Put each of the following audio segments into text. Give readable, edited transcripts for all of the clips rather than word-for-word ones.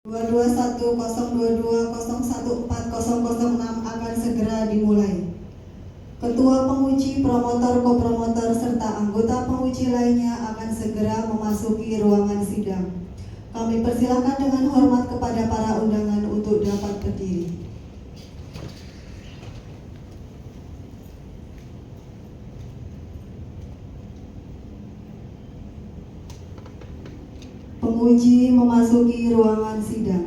221-022-014-06 akan segera dimulai. Ketua penguji, promotor, kopromotor, serta anggota penguji lainnya akan segera memasuki ruangan sidang. Kami persilakan dengan hormat kepada para undangan untuk dapat berdiri. Penguji memasuki ruangan sidang.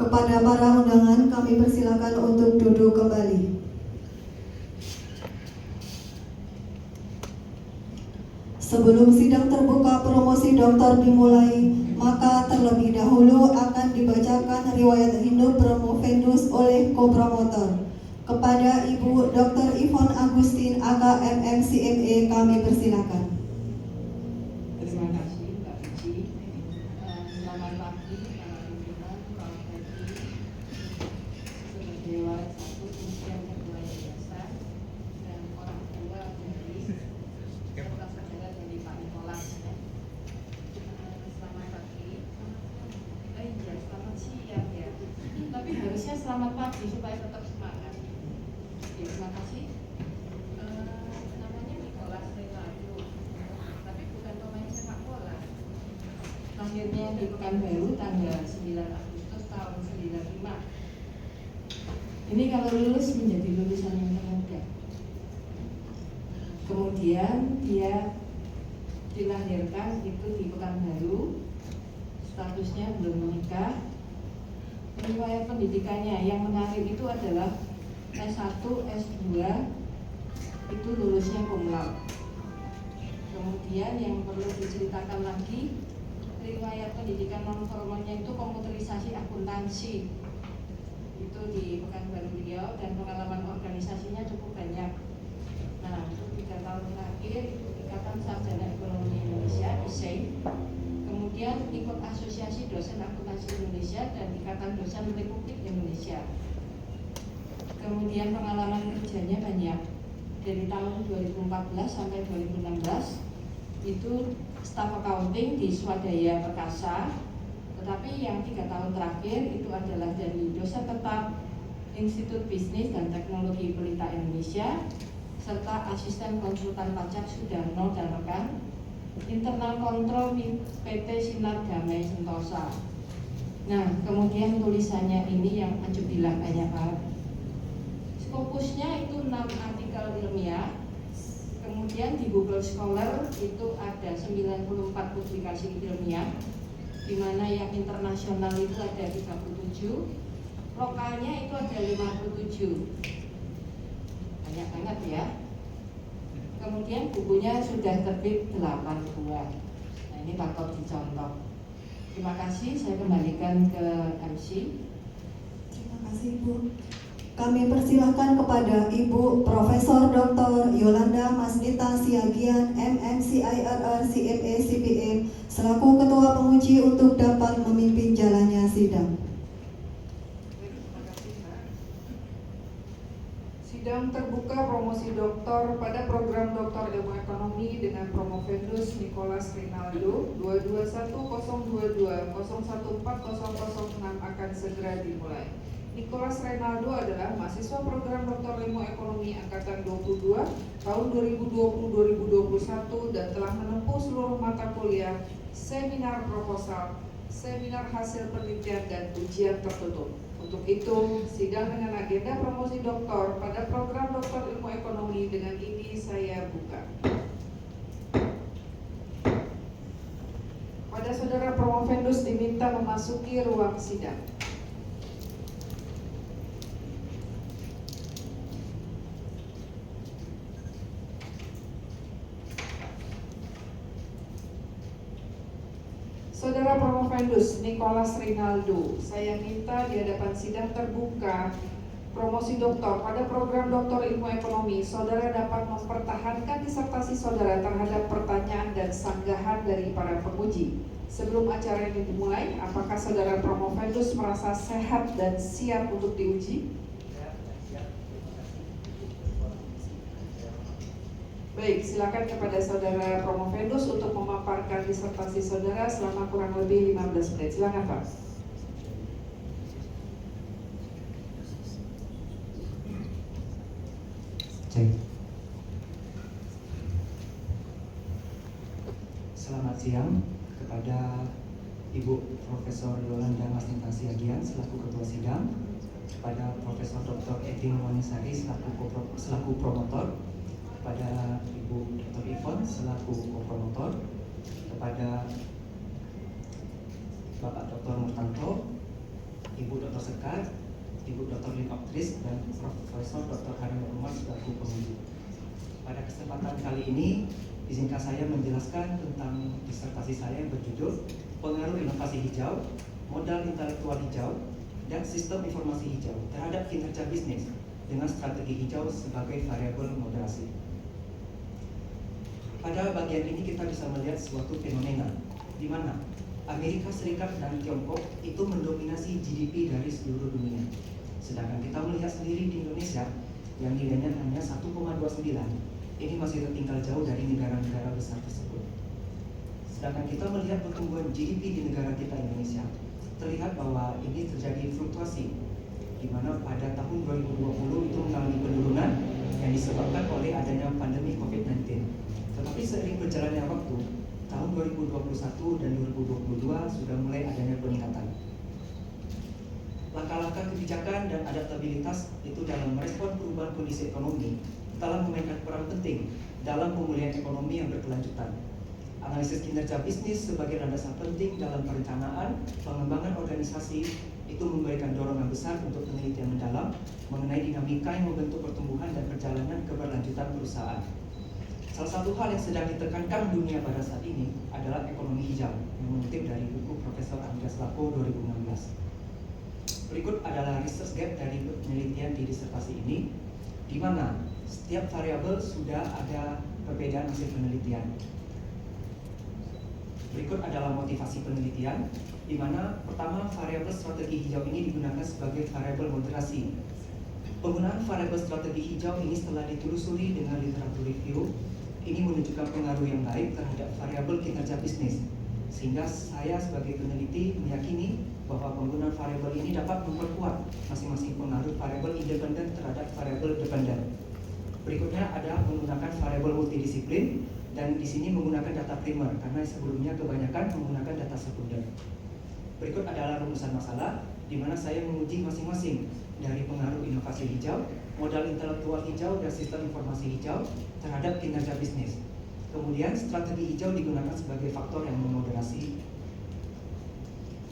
Kepada para undangan, kami persilakan untuk duduk kembali. Sebelum sidang terbuka promosi doktor dimulai, maka terlebih dahulu akan dibacakan riwayat hidup promovendus oleh kopromotor. Kepada Ibu Dr. Yvonne Agustin AK MMCME kami persilakan. Terima kasih Mbak Uci. Selamat pagi para pimpinan, Pak Ferdi, sebagai waris satu kemudian ketua yayasan dan orang tua dari serta saudara dari Pak Nikolas. Selamat pagi. Iya, selamat siang ya. Tapi harusnya selamat pagi supaya tetap semangat. Oke, terima kasih. Namanya Nikolas Renaldo, tapi bukan pemain sepak bola. Lahirnya di Pekanbaru tanggal 9 Agustus tahun 95. Ini kalau lulus menjadi lulusan yang termuda. Kemudian dia dilahirkan itu di Pekanbaru, statusnya belum menikah. Riwayat pendidikannya yang menarik itu adalah S1, S2 itu lulusnya cum laude. Kemudian yang perlu diceritakan lagi, riwayat pendidikan non formalnya itu komputerisasi akuntansi. Itu di Pekanbaru Riau dan pengalaman organisasinya cukup banyak. Nah, untuk 3 tahun terakhir itu Ikatan Sarjana Ekonomi Indonesia (ISEI). Kemudian ikut Asosiasi Dosen Akuntansi Indonesia dan Ikatan Dosen Republik Indonesia. Kemudian pengalaman kerjanya banyak. Dari tahun 2014 sampai 2016 itu staf accounting di Swadaya Perkasa. Tetapi yang 3 tahun terakhir itu adalah dari dosen tetap Institut Bisnis dan Teknologi Pelita Indonesia serta asisten konsultan pajak Sudarno dan rekan, internal kontrol PT Sinar Damai Sentosa. Nah, kemudian tulisannya ini yang ajubillah banyak banget. Fokusnya itu 6 artikel ilmiah. Kemudian di Google Scholar itu ada 94 publikasi ilmiah, di mana yang internasional itu ada 37, lokalnya itu ada 57. Banyak banget ya. Kemudian bukunya sudah terbit 8 buah. Nah, ini patut dicontoh. Terima kasih, saya kembalikan ke MC. Terima kasih Bu. Kami persilahkan kepada Ibu Profesor Dr. Yolanda Masnita Siagian MMCIRR CMA CPM selaku Ketua Penguji untuk dapat memimpin jalannya sidang. Sidang terbuka promosi doktor pada program Doktor Ilmu Ekonomi dengan promovendus Nikolas Renaldo 221-022-014-006 akan segera dimulai. Nikolas Renaldo adalah mahasiswa program Doktor Ilmu Ekonomi Angkatan 22 tahun 2020-2021 dan telah menempuh seluruh mata kuliah, seminar proposal, seminar hasil penelitian dan ujian tertutup. Untuk itu, sidang dengan agenda promosi doktor pada program Doktor Ilmu Ekonomi dengan ini saya buka. Pada saudara promovendus diminta memasuki ruang sidang. Saudara Promovendus Nicholas Rinaldo, saya minta di hadapan sidang terbuka promosi doktor pada program Doktor Ilmu Ekonomi, saudara dapat mempertahankan disertasi saudara terhadap pertanyaan dan sanggahan dari para penguji. Sebelum acara ini dimulai, apakah saudara Promovendus merasa sehat dan siap untuk diuji? Baik, silakan kepada saudara Promovendus untuk memaparkan disertasi saudara selama kurang lebih 15 menit. Silakan, Pak. Cek. Selamat siang kepada Ibu Profesor Yolanda Masnita Siagian selaku Ketua Sidang, kepada Profesor Dr. Edwin Wanisari selaku promotor, kepada Ibu Dr. Ivon selaku kopromotor, kepada Bapak Dr. Murtanto, Ibu Dr. Sekar, Ibu Dr. Lin Oktris, dan Profesor Dr. Harim Umar selaku penguji. Pada kesempatan kali ini, izinkan saya menjelaskan tentang disertasi saya yang berjudul Pengaruh Inovasi Hijau, Modal Intelektual Hijau, dan Sistem Informasi Hijau terhadap kinerja bisnis dengan strategi hijau sebagai variabel moderasi. Pada bagian ini kita bisa melihat suatu fenomena di mana Amerika Serikat dan Tiongkok itu mendominasi GDP dari seluruh dunia. Sedangkan kita melihat sendiri di Indonesia yang nilainya hanya 1,29, ini masih tertinggal jauh dari negara-negara besar tersebut. Sedangkan kita melihat pertumbuhan GDP di negara kita Indonesia, terlihat bahwa ini terjadi fluktuasi, di mana pada tahun 2020 itu mengalami penurunan yang disebabkan oleh adanya pandemi COVID-19. Tetapi seiring berjalannya waktu, tahun 2021 dan 2022 sudah mulai adanya peningkatan. Langkah-langkah kebijakan dan adaptabilitas itu dalam merespon perubahan kondisi ekonomi telah memainkan peran penting dalam pemulihan ekonomi yang berkelanjutan. Analisis kinerja bisnis sebagai landasan penting dalam perencanaan, pengembangan organisasi itu memberikan dorongan besar untuk penelitian mendalam mengenai dinamika yang membentuk pertumbuhan dan perjalanan keberlanjutan perusahaan. Salah satu hal yang sedang ditekankan dunia pada saat ini adalah ekonomi hijau yang mengutip dari buku Profesor Andreas Lako 2016. Berikut adalah research gap dari penelitian di disertasi ini, di mana setiap variabel sudah ada perbedaan hasil penelitian. Berikut adalah motivasi penelitian, di mana pertama variabel strategi hijau ini digunakan sebagai variabel moderasi. Penggunaan variabel strategi hijau ini setelah ditelusuri dengan literatur review, ini menunjukkan pengaruh yang baik terhadap variabel kinerja bisnis, sehingga saya sebagai peneliti meyakini bahwa penggunaan variabel ini dapat memperkuat masing-masing pengaruh variabel independen terhadap variabel dependen. Berikutnya ada menggunakan variabel multidisiplin, dan di sini menggunakan data primer karena sebelumnya kebanyakan menggunakan data sekunder. Berikut adalah rumusan masalah, di mana saya menguji masing-masing dari pengaruh inovasi hijau, modal intelektual hijau, dan sistem informasi hijau terhadap kinerja bisnis. Kemudian strategi hijau digunakan sebagai faktor yang memoderasi.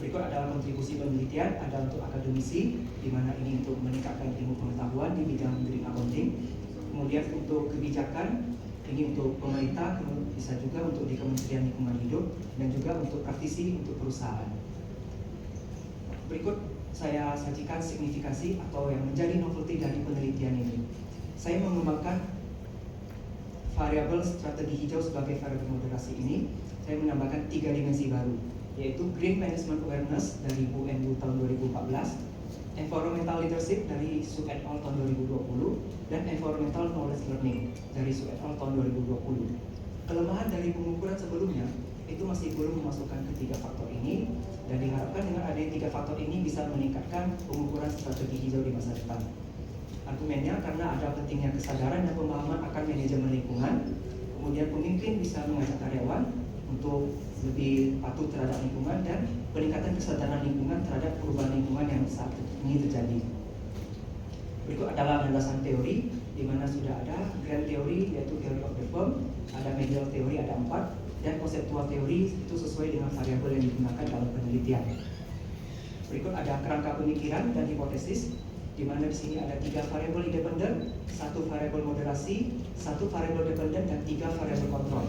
Berikut adalah kontribusi penelitian, ada untuk akademisi, di mana ini untuk meningkatkan ilmu pengetahuan di bidang green accounting. Kemudian untuk kebijakan, ini untuk pemerintah, bisa juga untuk di Kementerian Lingkungan Hidup, dan juga untuk praktisi untuk perusahaan. Berikut saya sajikan signifikansi atau yang menjadi novelty dari penelitian ini. Saya mengembangkan variabel strategi hijau sebagai variabel moderasi ini. Saya menambahkan 3 dimensi baru, yaitu Green Management Awareness dari UNU tahun 2014, Environmental Leadership dari Su et al. Tahun 2020, dan Environmental Knowledge Learning dari Su et al. Tahun 2020. Kelemahan dari pengukuran sebelumnya itu masih belum memasukkan ketiga faktor ini, dan diharapkan dengan adanya 3 faktor ini bisa meningkatkan pengukuran strategi hijau di masa depan. Argumennya karena ada pentingnya kesadaran dan pemahaman akan manajemen lingkungan, kemudian pemimpin bisa mengajak karyawan untuk lebih patuh terhadap lingkungan, dan peningkatan kesadaran lingkungan terhadap perubahan lingkungan yang saat ini terjadi. Berikut adalah landasan teori, di mana sudah ada grand teori yaitu theory of the firm, ada medial teori ada 4, dan konseptual teori itu sesuai dengan variabel yang digunakan dalam penelitian. Berikut ada kerangka pemikiran dan hipotesis, di mana di sini ada 3 variabel independen, 1 variabel moderasi, 1 variabel dependen, dan 3 variabel kontrol.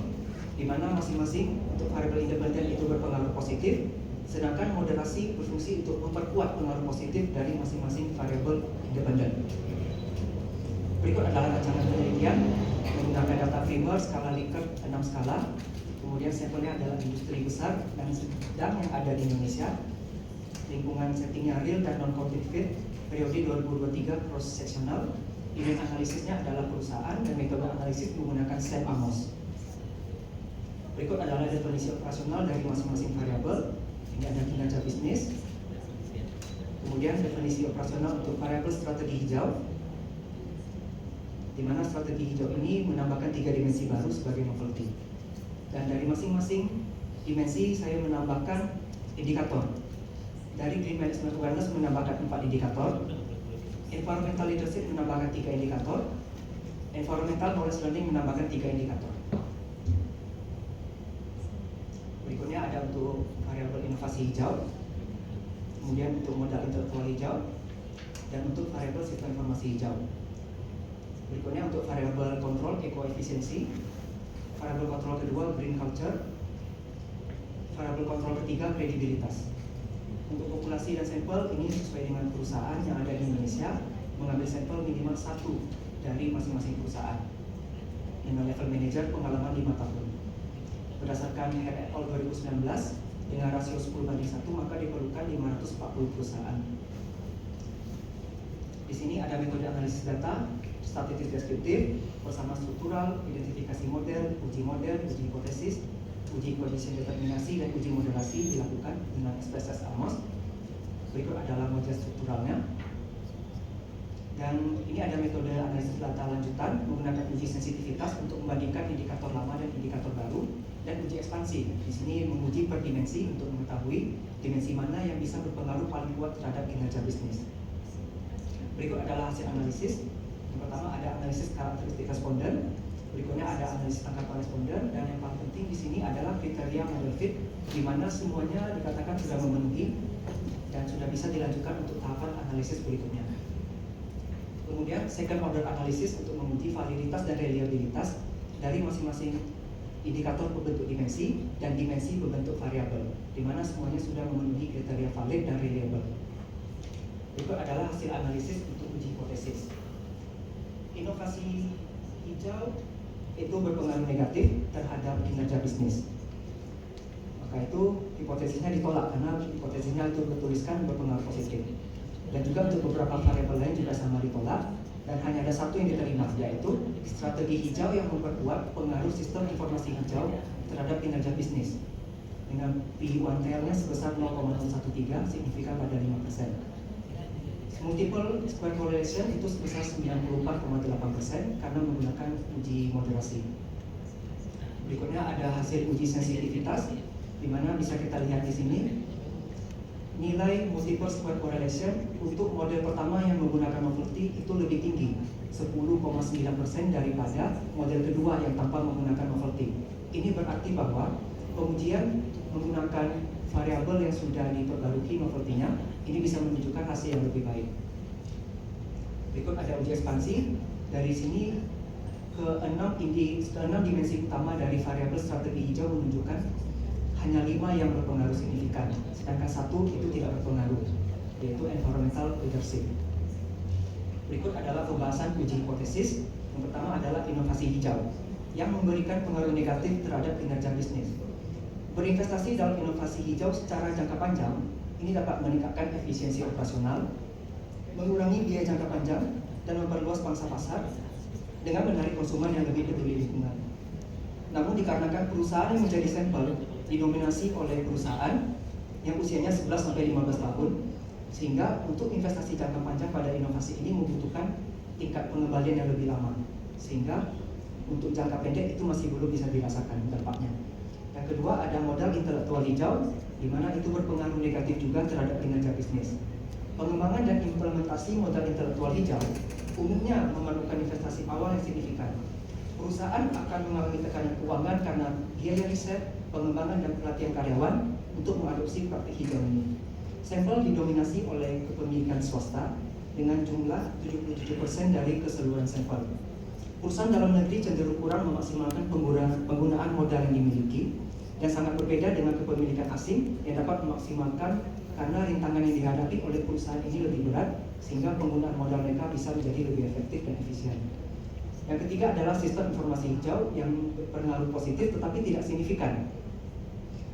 di mana masing-masing untuk variabel independen itu berpengaruh positif, sedangkan moderasi berfungsi untuk memperkuat pengaruh positif dari masing-masing variabel independen. Berikut adalah rancangan penelitian menggunakan data framer skala Likert 6 skala. Kemudian sampelnya adalah industri besar dan sedang yang ada di Indonesia. Lingkungan settingnya real dan non-conflict fit. Periode 2023 cross sectional. Domain analisisnya adalah perusahaan dan metode analisis menggunakan SAM Amos. Berikut adalah definisi operasional dari masing-masing variabel. Ini ada kinerja bisnis. Kemudian definisi operasional untuk variabel strategi hijau, di mana strategi hijau ini menambahkan 3 dimensi baru sebagai novelty. Dan dari masing-masing dimensi saya menambahkan indikator. Dari Green Management Awareness menambahkan 4 indikator, Environmental Leadership menambahkan 3 indikator, Environmental Knowledge Learning menambahkan 3 indikator. Berikutnya ada untuk variabel inovasi hijau, kemudian untuk modal intelektual hijau, dan untuk variabel sistem informasi hijau. Berikutnya untuk variabel kontrol eco-efficiency, variabel kontrol kedua green culture, variabel kontrol ketiga kredibilitas. Untuk populasi dan sampel ini sesuai dengan perusahaan yang ada di Indonesia, mengambil sampel minimal 1 dari masing-masing perusahaan dengan level manager pengalaman 5 tahun. Berdasarkan Hair et al. 2019 dengan rasio 10:1 maka diperlukan 540 perusahaan. Di sini ada metode analisis data, statistik deskriptif, bersama struktural, identifikasi model, uji hipotesis, uji condition determinasi, dan uji moderasi dilakukan dengan SPSS Amos. Berikut adalah model strukturalnya. Dan ini ada metode analisis data lanjutan menggunakan uji sensitivitas untuk membandingkan indikator lama dan indikator baru, dan uji ekspansi. Di sini menguji per dimensi untuk mengetahui dimensi mana yang bisa berpengaruh paling kuat terhadap kinerja bisnis. Berikut adalah hasil analisis. Yang pertama ada analisis karakteristik responden, berikutnya ada analisis tangkapan responden, dan yang paling penting di sini adalah kriteria model fit, di mana semuanya dikatakan sudah memenuhi dan sudah bisa dilanjutkan untuk tahapan analisis berikutnya. Kemudian second order analysis untuk menguji validitas dan reliabilitas dari masing-masing indikator pembentuk dimensi dan dimensi pembentuk variabel, di mana semuanya sudah memenuhi kriteria valid dan reliable. Berikut adalah hasil analisis untuk uji hipotesis. Inovasi hijau itu berpengaruh negatif terhadap kinerja bisnis. Maka itu hipotesisnya ditolak karena hipotesisnya itu bertuliskan berpengaruh positif. Dan juga untuk beberapa variabel lain juga sama ditolak, dan hanya ada satu yang diterima, yaitu strategi hijau yang memperkuat pengaruh sistem informasi hijau terhadap kinerja bisnis dengan P1TL-nya sebesar 0,013 signifikan pada 5%. Multiple square correlation itu sebesar 94,8% karena menggunakan uji moderasi. Berikutnya ada hasil uji sensitivitas, di mana bisa kita lihat di sini nilai multiple square correlation untuk model pertama yang menggunakan novelty itu lebih tinggi, 10,9% daripada model kedua yang tanpa menggunakan novelty. Ini berarti bahwa pengujian menggunakan variabel yang sudah diperbarui novelty-nya ini bisa menunjukkan hasil yang lebih baik. Berikut ada uji ekspansi. Dari sini ke 6 dimensi utama dari variabel strategi hijau menunjukkan hanya 5 yang berpengaruh signifikan, sedangkan 1 itu tidak berpengaruh, yaitu environmental leadership. Berikut adalah pembahasan uji hipotesis. Yang pertama adalah inovasi hijau yang memberikan pengaruh negatif terhadap kinerja bisnis. Berinvestasi dalam inovasi hijau secara jangka panjang ini dapat meningkatkan efisiensi operasional, mengurangi biaya jangka panjang, dan memperluas pangsa pasar dengan menarik konsumen yang lebih peduli lingkungan. Namun dikarenakan perusahaan yang menjadi sampel didominasi oleh perusahaan yang usianya 11-15 tahun, sehingga untuk investasi jangka panjang pada inovasi ini membutuhkan tingkat pengembalian yang lebih lama, sehingga untuk jangka pendek itu masih belum bisa dirasakan dampaknya. Yang kedua ada modal intelektual hijau, di mana itu berpengaruh negatif juga terhadap kinerja bisnis. Pengembangan dan implementasi modal intelektual hijau umumnya memerlukan investasi awal yang signifikan. Perusahaan akan mengalami tekanan keuangan karena biaya riset, pengembangan, dan pelatihan karyawan untuk mengadopsi praktik hijau ini. Sampel didominasi oleh kepemilikan swasta dengan jumlah 77% dari keseluruhan sampel. Perusahaan dalam negeri cenderung kurang memaksimalkan penggunaan modal yang dimiliki dan sangat berbeda dengan kepemilikan asing yang dapat memaksimalkan karena rintangan yang dihadapi oleh perusahaan ini lebih berat sehingga penggunaan modal mereka bisa menjadi lebih efektif dan efisien. Yang ketiga adalah sistem informasi hijau yang berpengaruh positif tetapi tidak signifikan.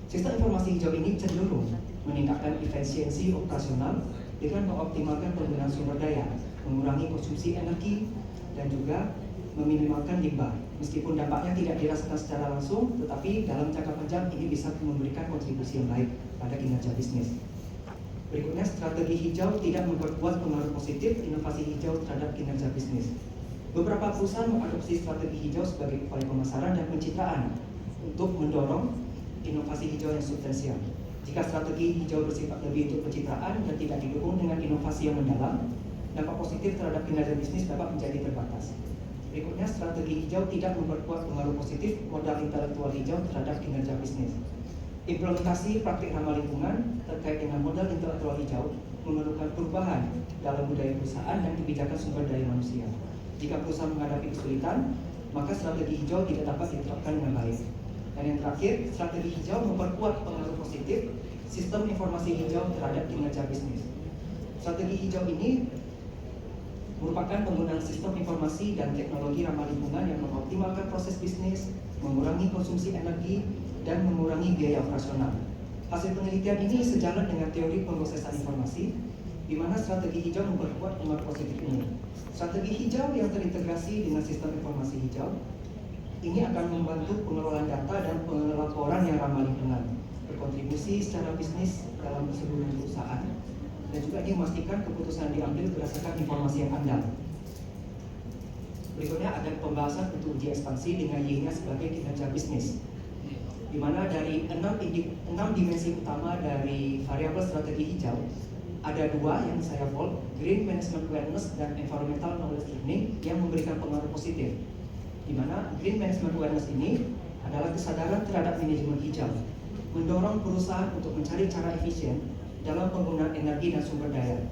Sistem informasi hijau ini cenderung meningkatkan efisiensi operasional dengan mengoptimalkan penggunaan sumber daya, mengurangi konsumsi energi, dan juga meminimalkan limbah. Meskipun dampaknya tidak dirasakan secara langsung, tetapi dalam jangka panjang ini bisa memberikan kontribusi yang baik pada kinerja bisnis. Berikutnya, strategi hijau tidak memperkuat pengaruh positif inovasi hijau terhadap kinerja bisnis. Beberapa perusahaan mengadopsi strategi hijau sebagai upaya pemasaran dan pencitraan untuk mendorong inovasi hijau yang substansial. Jika strategi hijau bersifat lebih untuk pencitraan dan tidak didukung dengan inovasi yang mendalam, dampak positif terhadap kinerja bisnis dapat menjadi terbatas. Berikutnya, strategi hijau tidak memperkuat pengaruh positif modal intelektual hijau terhadap kinerja bisnis. Implementasi praktik ramah lingkungan terkait dengan modal intelektual hijau memerlukan perubahan dalam budaya perusahaan dan kebijakan sumber daya manusia. Jika perusahaan menghadapi kesulitan, maka strategi hijau tidak dapat diterapkan dengan baik. Dan yang terakhir, strategi hijau memperkuat pengaruh positif sistem informasi hijau terhadap kinerja bisnis. Strategi hijau ini merupakan penggunaan sistem informasi dan teknologi ramah lingkungan yang mengoptimalkan proses bisnis, mengurangi konsumsi energi, dan mengurangi biaya operasional. Hasil penelitian ini sejalan dengan teori pemrosesan informasi, di mana strategi hijau memperkuat pengaruh positif ini. Strategi hijau yang terintegrasi dengan sistem informasi hijau ini akan membantu pengelolaan data dan pelaporan yang ramah lingkungan, berkontribusi secara bisnis dalam keseluruhan perusahaan, dan juga ini memastikan keputusan diambil berdasarkan informasi yang andal. Berikutnya ada pembahasan untuk uji ekspansi dengan Y-nya sebagai kinerja bisnis, di mana dari 6 dimensi utama dari variabel strategi hijau, ada 2 yang saya bold, Green Management Awareness dan Environmental Knowledge Learning yang memberikan pengaruh positif, di mana Green Management Awareness ini adalah kesadaran terhadap manajemen hijau, mendorong perusahaan untuk mencari cara efisien dalam penggunaan energi dan sumber daya.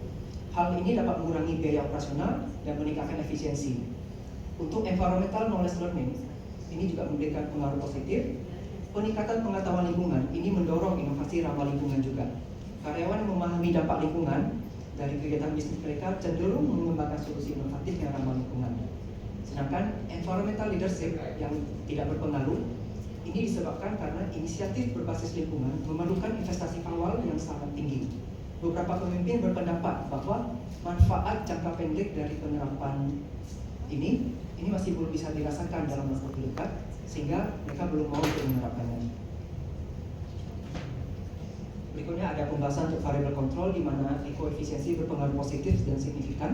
Hal ini dapat mengurangi biaya operasional dan meningkatkan efisiensi. Untuk environmental knowledge learning, ini juga memberikan pengaruh positif. Peningkatan pengetahuan lingkungan ini mendorong inovasi ramah lingkungan juga. Karyawan yang memahami dampak lingkungan dari kegiatan bisnis mereka cenderung mengembangkan solusi inovatif yang ramah lingkungan. Sedangkan environmental leadership yang tidak berpengaruh ini disebabkan karena inisiatif berbasis lingkungan memerlukan investasi awal yang sangat tinggi. Beberapa pemimpin berpendapat bahwa manfaat jangka pendek dari penerapan ini masih belum bisa dirasakan dalam waktu dekat, sehingga mereka belum mau untuk menerapkannya. Berikutnya ada pembahasan untuk variable control, di mana ekoefisiensi berpengaruh positif dan signifikan.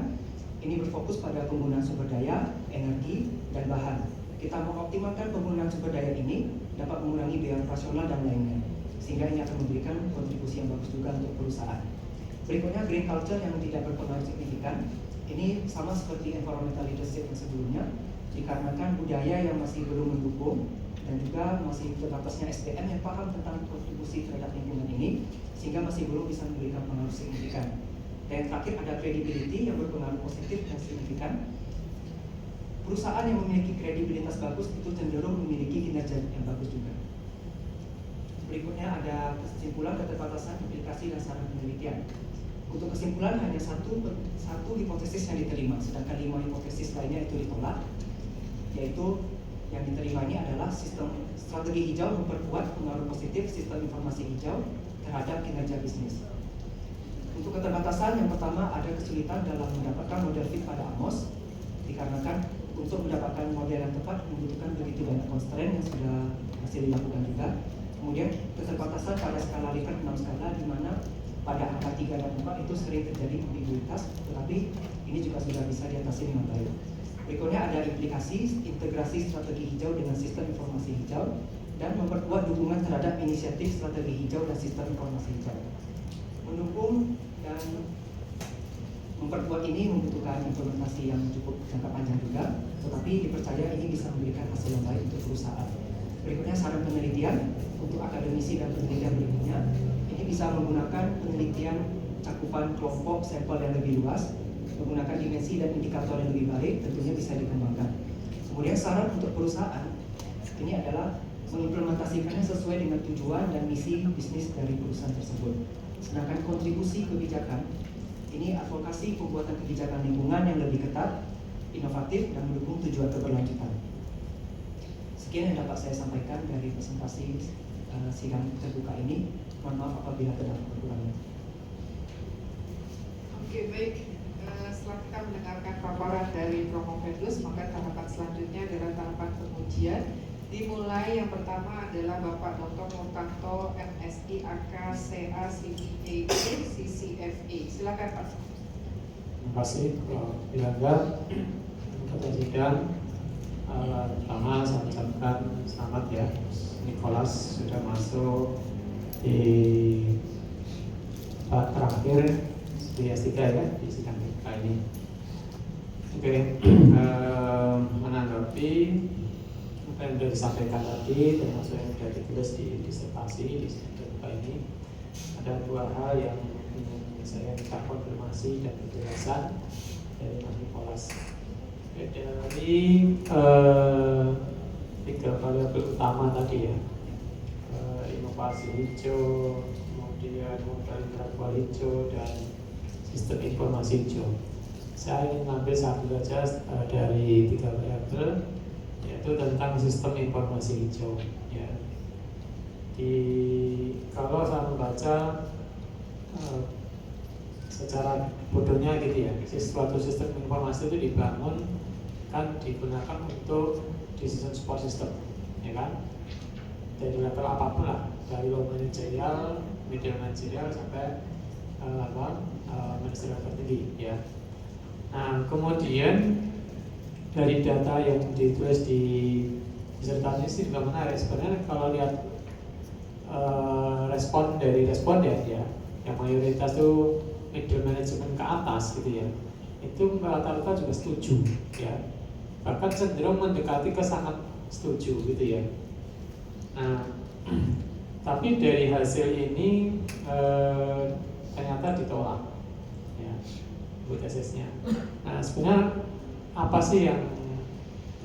Ini berfokus pada penggunaan sumber daya, energi, dan bahan. Kita mengoptimalkan penggunaan sumber daya ini dapat mengurangi biaya operasional dan lainnya, sehingga ini akan memberikan kontribusi yang bagus juga untuk perusahaan. Berikutnya green culture yang tidak berpengaruh signifikan. Ini sama seperti environmental leadership yang sebelumnya, dikarenakan budaya yang masih belum mendukung dan juga masih terbatasnya SDM yang paham tentang kontribusi terhadap lingkungan ini, sehingga masih belum bisa memberikan pengaruh signifikan. Dan yang terakhir ada credibility yang berpengaruh positif dan signifikan. Perusahaan yang memiliki kredibilitas bagus itu cenderung memiliki kinerja yang bagus juga. Berikutnya ada kesimpulan, keterbatasan, implikasi, dan saran penelitian. Untuk kesimpulan hanya satu hipotesis yang diterima, sedangkan 5 hipotesis lainnya itu ditolak. Yaitu yang diterima ini adalah sistem strategi hijau memperkuat pengaruh positif sistem informasi hijau terhadap kinerja bisnis. Untuk keterbatasan, yang pertama ada kesulitan dalam mendapatkan model fit pada AMOS, dikarenakan untuk mendapatkan model yang tepat membutuhkan begitu banyak constraint yang sudah hasil dilakukan juga. Kemudian keterbatasan pada skala Likert 6 skala, di mana pada angka 3 dan 4 itu sering terjadi ambiguitas, tetapi ini juga sudah bisa diatasi dengan baik. Berikutnya ada implikasi, integrasi strategi hijau dengan sistem informasi hijau, dan memperkuat dukungan terhadap inisiatif strategi hijau dan sistem informasi hijau. Mendukung dan memperkuat ini membutuhkan implementasi yang cukup jangka panjang juga, tetapi dipercaya ini bisa memberikan hasil yang baik untuk perusahaan. Berikutnya saran penelitian untuk akademisi dan penelitian berikutnya. Ini bisa menggunakan penelitian cakupan kelompok sampel yang lebih luas, menggunakan dimensi dan indikator yang lebih baik, tentunya bisa dikembangkan. Kemudian saran untuk perusahaan ini adalah mengimplementasikannya sesuai dengan tujuan dan misi bisnis dari perusahaan tersebut. Sedangkan kontribusi kebijakan ini advokasi pembuatan kebijakan lingkungan yang lebih ketat, inovatif, dan mendukung tujuan keberlanjutan. Sekian yang dapat saya sampaikan dari presentasi sidang terbuka ini. Mohon maaf apabila terdapat kekurangan. Oke, baik. Setelah kita mendengarkan paparan dari Promovendus, maka tahapan selanjutnya adalah tahapan pengujian. Dimulai yang pertama adalah Bapak Dr. Murtanto, MSI, AK, CA, CPA, CCFA. Silakan Pak. Terima kasih Ilangga. Ketua sidang, pertama saya ucapkan selamat ya, Nicholas sudah masuk di terakhir di S3 ya, di sidang kita ini. Oke, menanggapi apa yang sudah disampaikan tadi, termasuk yang sudah ditulis di disertasi di sidang terbuka ini, ada dua hal yang ingin saya minta konfirmasi dan penjelasan dari Mas Nicholas. Dari tiga variabel utama tadi ya, inovasi hijau, kemudian modal intelektual hijau, dan sistem informasi hijau. Saya ingin mengambil satu saja dari tiga variabel, yaitu tentang sistem informasi hijau. Ya. Kalau saya membaca secara bodohnya gitu ya, suatu sistem informasi itu dibangun kan digunakan untuk decision support system, ya kan? Dari level apapun lah, dari low managerial, middle managerial sampai managerial tertinggi, ya. Nah, kemudian dari data yang ditulis di disertasi sih juga menarik. Sebenarnya kalau lihat respon dari responden ya, yang mayoritas tuh middle management ke atas gitu ya, itu rata-rata juga setuju ya, bahkan cenderung mendekati ke sangat setuju gitu ya. Nah, tapi dari hasil ini ternyata ditolak ya, hipotesisnya. Nah, sebenarnya apa sih yang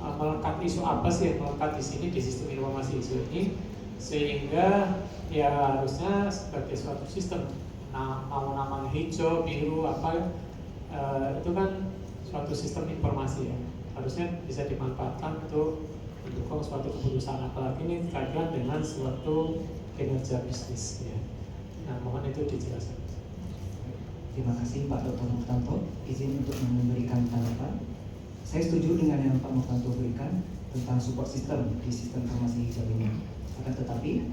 melekat, isu apa sih yang melekat di sini di sistem informasi isu ini, sehingga ya harusnya sebagai suatu sistem, mau namanya hijau, biru, apa itu kan suatu sistem informasi ya, harusnya bisa dimanfaatkan untuk mendukung suatu keputusan, apalagi ini kaitan dengan suatu kinerja bisnis ya. Nah, mohon itu dijelaskan. Terima kasih Pak Dr. Murtanto. Izin untuk memberikan tanggapan. Saya setuju dengan yang Pak Murtanto berikan tentang support system di sistem informasi hijau ini. Akan tetapi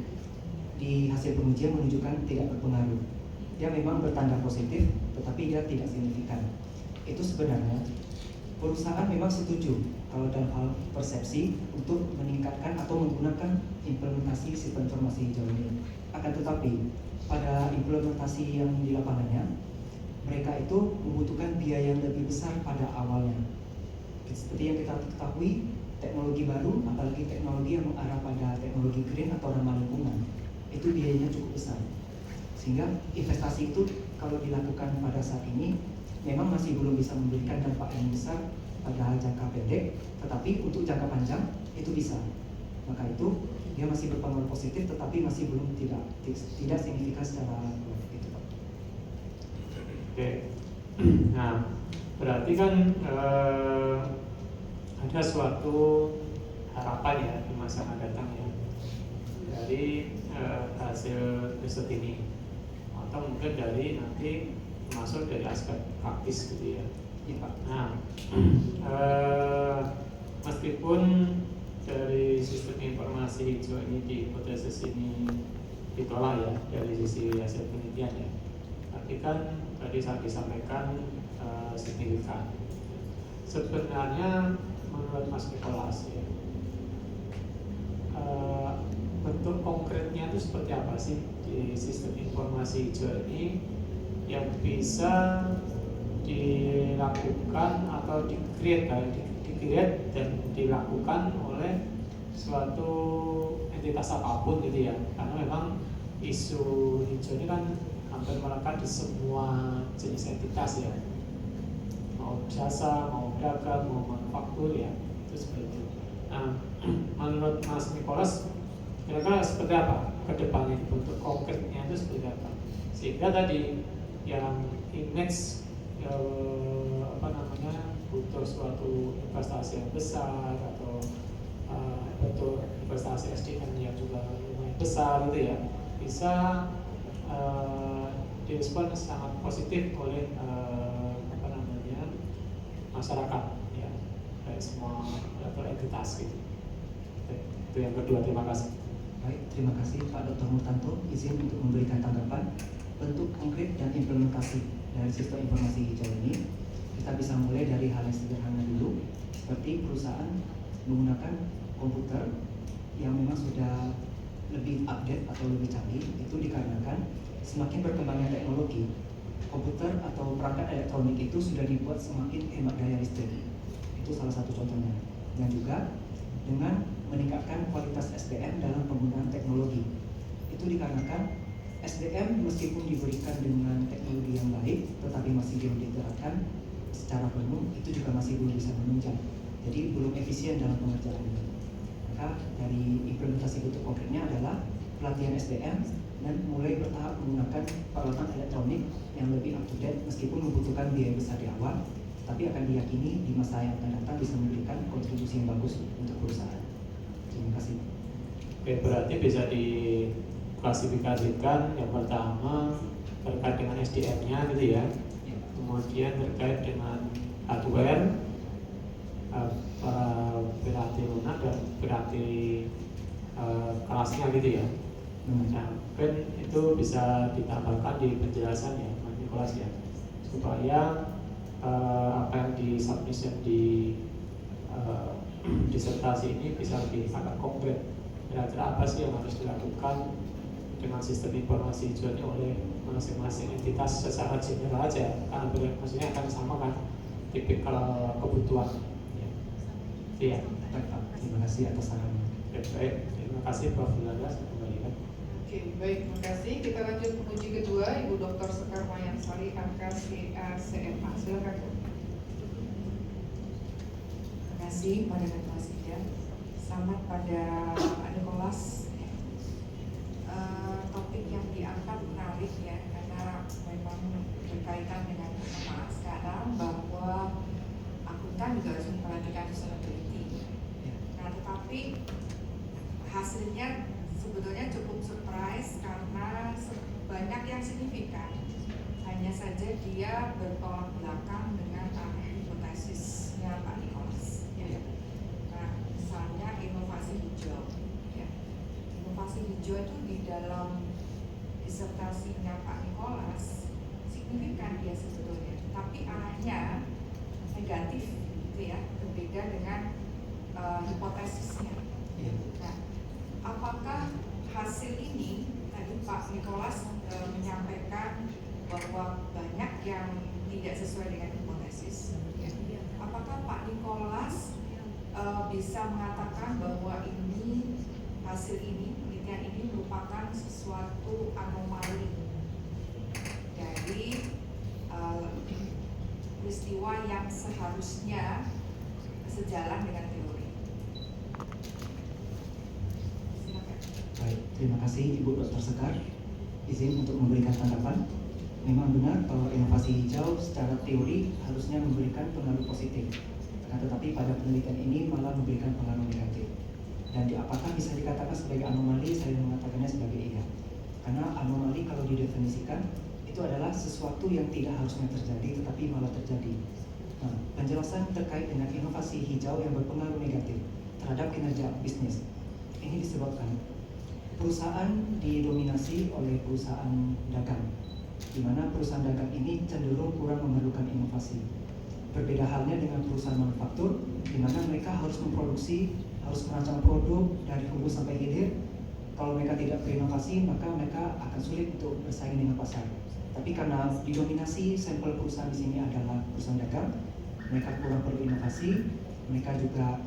di hasil pengujian menunjukkan tidak berpengaruh. Dia memang bertanda positif, tetapi dia tidak signifikan. Itu sebenarnya perusahaan memang setuju kalau dalam hal persepsi untuk meningkatkan atau menggunakan implementasi sistem informasi hijau ini. Akan tetapi pada implementasi yang di lapangannya, mereka itu membutuhkan biaya yang lebih besar pada awalnya. Seperti yang kita ketahui, teknologi baru, apalagi teknologi yang mengarah pada teknologi green atau ramah lingkungan, itu biayanya cukup besar. Sehingga investasi itu kalau dilakukan pada saat ini memang masih belum bisa memberikan dampak yang besar pada jangka pendek, tetapi untuk jangka panjang itu bisa. Maka itu dia masih berpengaruh positif, tetapi masih belum tidak signifikan secara itu, Pak. Oke. Nah, berarti kan ada suatu harapan ya di masa akan datang ya dari hasil riset ini, atau mungkin dari nanti masuk dari aspek praktis gitu ya. Iya, Pak. Nah, meskipun dari sistem informasi hijau ini di hipotesis ini ditolak ya dari sisi hasil penelitian ya, tapi kan tadi saya disampaikan signifikan. Sebenarnya menurut Mas Nicholas ya, bentuk konkretnya itu seperti apa sih di sistem informasi hijau ini yang bisa dilakukan atau di-create dan dilakukan oleh suatu entitas apapun gitu ya, karena memang isu hijau ini kan hampir melekat di semua jenis entitas ya, mau jasa, mau dagang, mau manufaktur ya. itu seperti itu. Nah, menurut Mas Nicholas, kira-kira seperti apa ke depannya bentuk konkretnya itu seperti apa? Sehingga tadi yang image butuh suatu investasi yang besar atau butuh investasi SDM yang juga lumayan besar gitu ya, bisa direspon sangat positif oleh masyarakat ya, dari semua level entitas gitu. Itu yang kedua, terima kasih. Baik, terima kasih Pak Dr. Murtanto. Izin untuk memberikan tanggapan bentuk konkret dan implementasi dari sistem informasi hijau ini. Kita bisa mulai dari hal yang sederhana dulu, seperti perusahaan menggunakan komputer yang memang sudah lebih update atau lebih canggih. Itu dikarenakan semakin berkembangnya teknologi, komputer atau perangkat elektronik itu sudah dibuat semakin hemat daya listrik. Itu salah satu contohnya. Dan juga dengan meningkatkan kualitas SDM dalam penggunaan teknologi. Itu dikarenakan SDM meskipun diberikan dengan teknologi yang baik, tetapi masih belum diterapkan secara penuh, itu juga masih belum bisa menunjang. Jadi belum efisien dalam pengerjaan ini. Maka dari implementasi bentuk konkretnya adalah pelatihan SDM dan mulai bertahap menggunakan peralatan elektronik yang lebih up to date meskipun membutuhkan biaya besar di awal, tapi akan diyakini di masa yang akan datang bisa memberikan kontribusi yang bagus untuk perusahaan. Terima kasih. Oke, berarti bisa diklasifikasikan yang pertama terkait dengan SDM-nya gitu ya, kemudian terkait dengan hardware, berarti lunak dan berarti kelasnya gitu ya. Nah, mungkin itu bisa ditambahkan di penjelasan ya, Mas Nicholas ya, supaya apa yang di submission di disertasi ini bisa lebih agak konkret. Kira-kira apa sih yang harus dilakukan dengan sistem informasi hijau ini oleh masing-masing entitas secara general aja, karena maksudnya akan sama kan tipikal kebutuhan. Iya. Baik Pak, terima kasih atas sarannya. Baik, terima kasih Prof. Yolanda, saya kembalikan. Oke, baik, terima kasih. Kita lanjut penguji kedua, Ibu Dr. Sekar Mayansari, AKCA CMA. Silakan Bu. Terima kasih pada Ketua Sidang. Selamat pada Pak Nicholas. Topik yang diangkat menarik ya, karena memang berkaitan dengan tema sekarang bahwa akuntan juga harus memperhatikan sustainability. Nah, tetapi hasilnya sebetulnya cukup surprise karena banyak yang signifikan. Hanya saja dia bertolak belakang dengan hipotesisnya Pak Nicholas. Ya. Nah, misalnya inovasi hijau. Ya. Inovasi hijau itu di dalam disertasinya Pak Nicholas signifikan dia sebetulnya, tapi arahnya negatif, gitu ya, berbeda dengan hipotesisnya. Nah, apakah hasil ini tadi Pak Nicholas menyampaikan bahwa banyak yang tidak sesuai dengan hipotesis? Apakah Pak Nicholas bisa mengatakan bahwa ini hasil ini, penelitian ini merupakan sesuatu anomali dari peristiwa yang seharusnya sejalan dengan teori? Silakan. Baik, terima kasih Ibu Dr. Sekar. Izin untuk memberikan tanggapan. Memang benar bahwa inovasi hijau secara teori harusnya memberikan pengaruh positif, tetapi pada penelitian ini malah memberikan pengaruh negatif. Dan apakah bisa dikatakan sebagai anomali? Saya mengatakannya sebagai iya. Karena anomali kalau didefinisikan itu adalah sesuatu yang tidak harusnya terjadi tetapi malah terjadi. Nah, penjelasan terkait dengan inovasi hijau yang berpengaruh negatif terhadap kinerja bisnis ini disebabkan perusahaan didominasi oleh perusahaan dagang, di mana perusahaan dagang ini cenderung kurang memerlukan inovasi. Berbeda halnya dengan perusahaan manufaktur, di mana mereka harus memproduksi, harus merancang produk dari hulu sampai hilir. Kalau mereka tidak berinovasi, maka mereka akan sulit untuk bersaing dengan pasar. Tapi karena didominasi sampel perusahaan di sini adalah perusahaan dagang, mereka kurang perlu inovasi. Mereka juga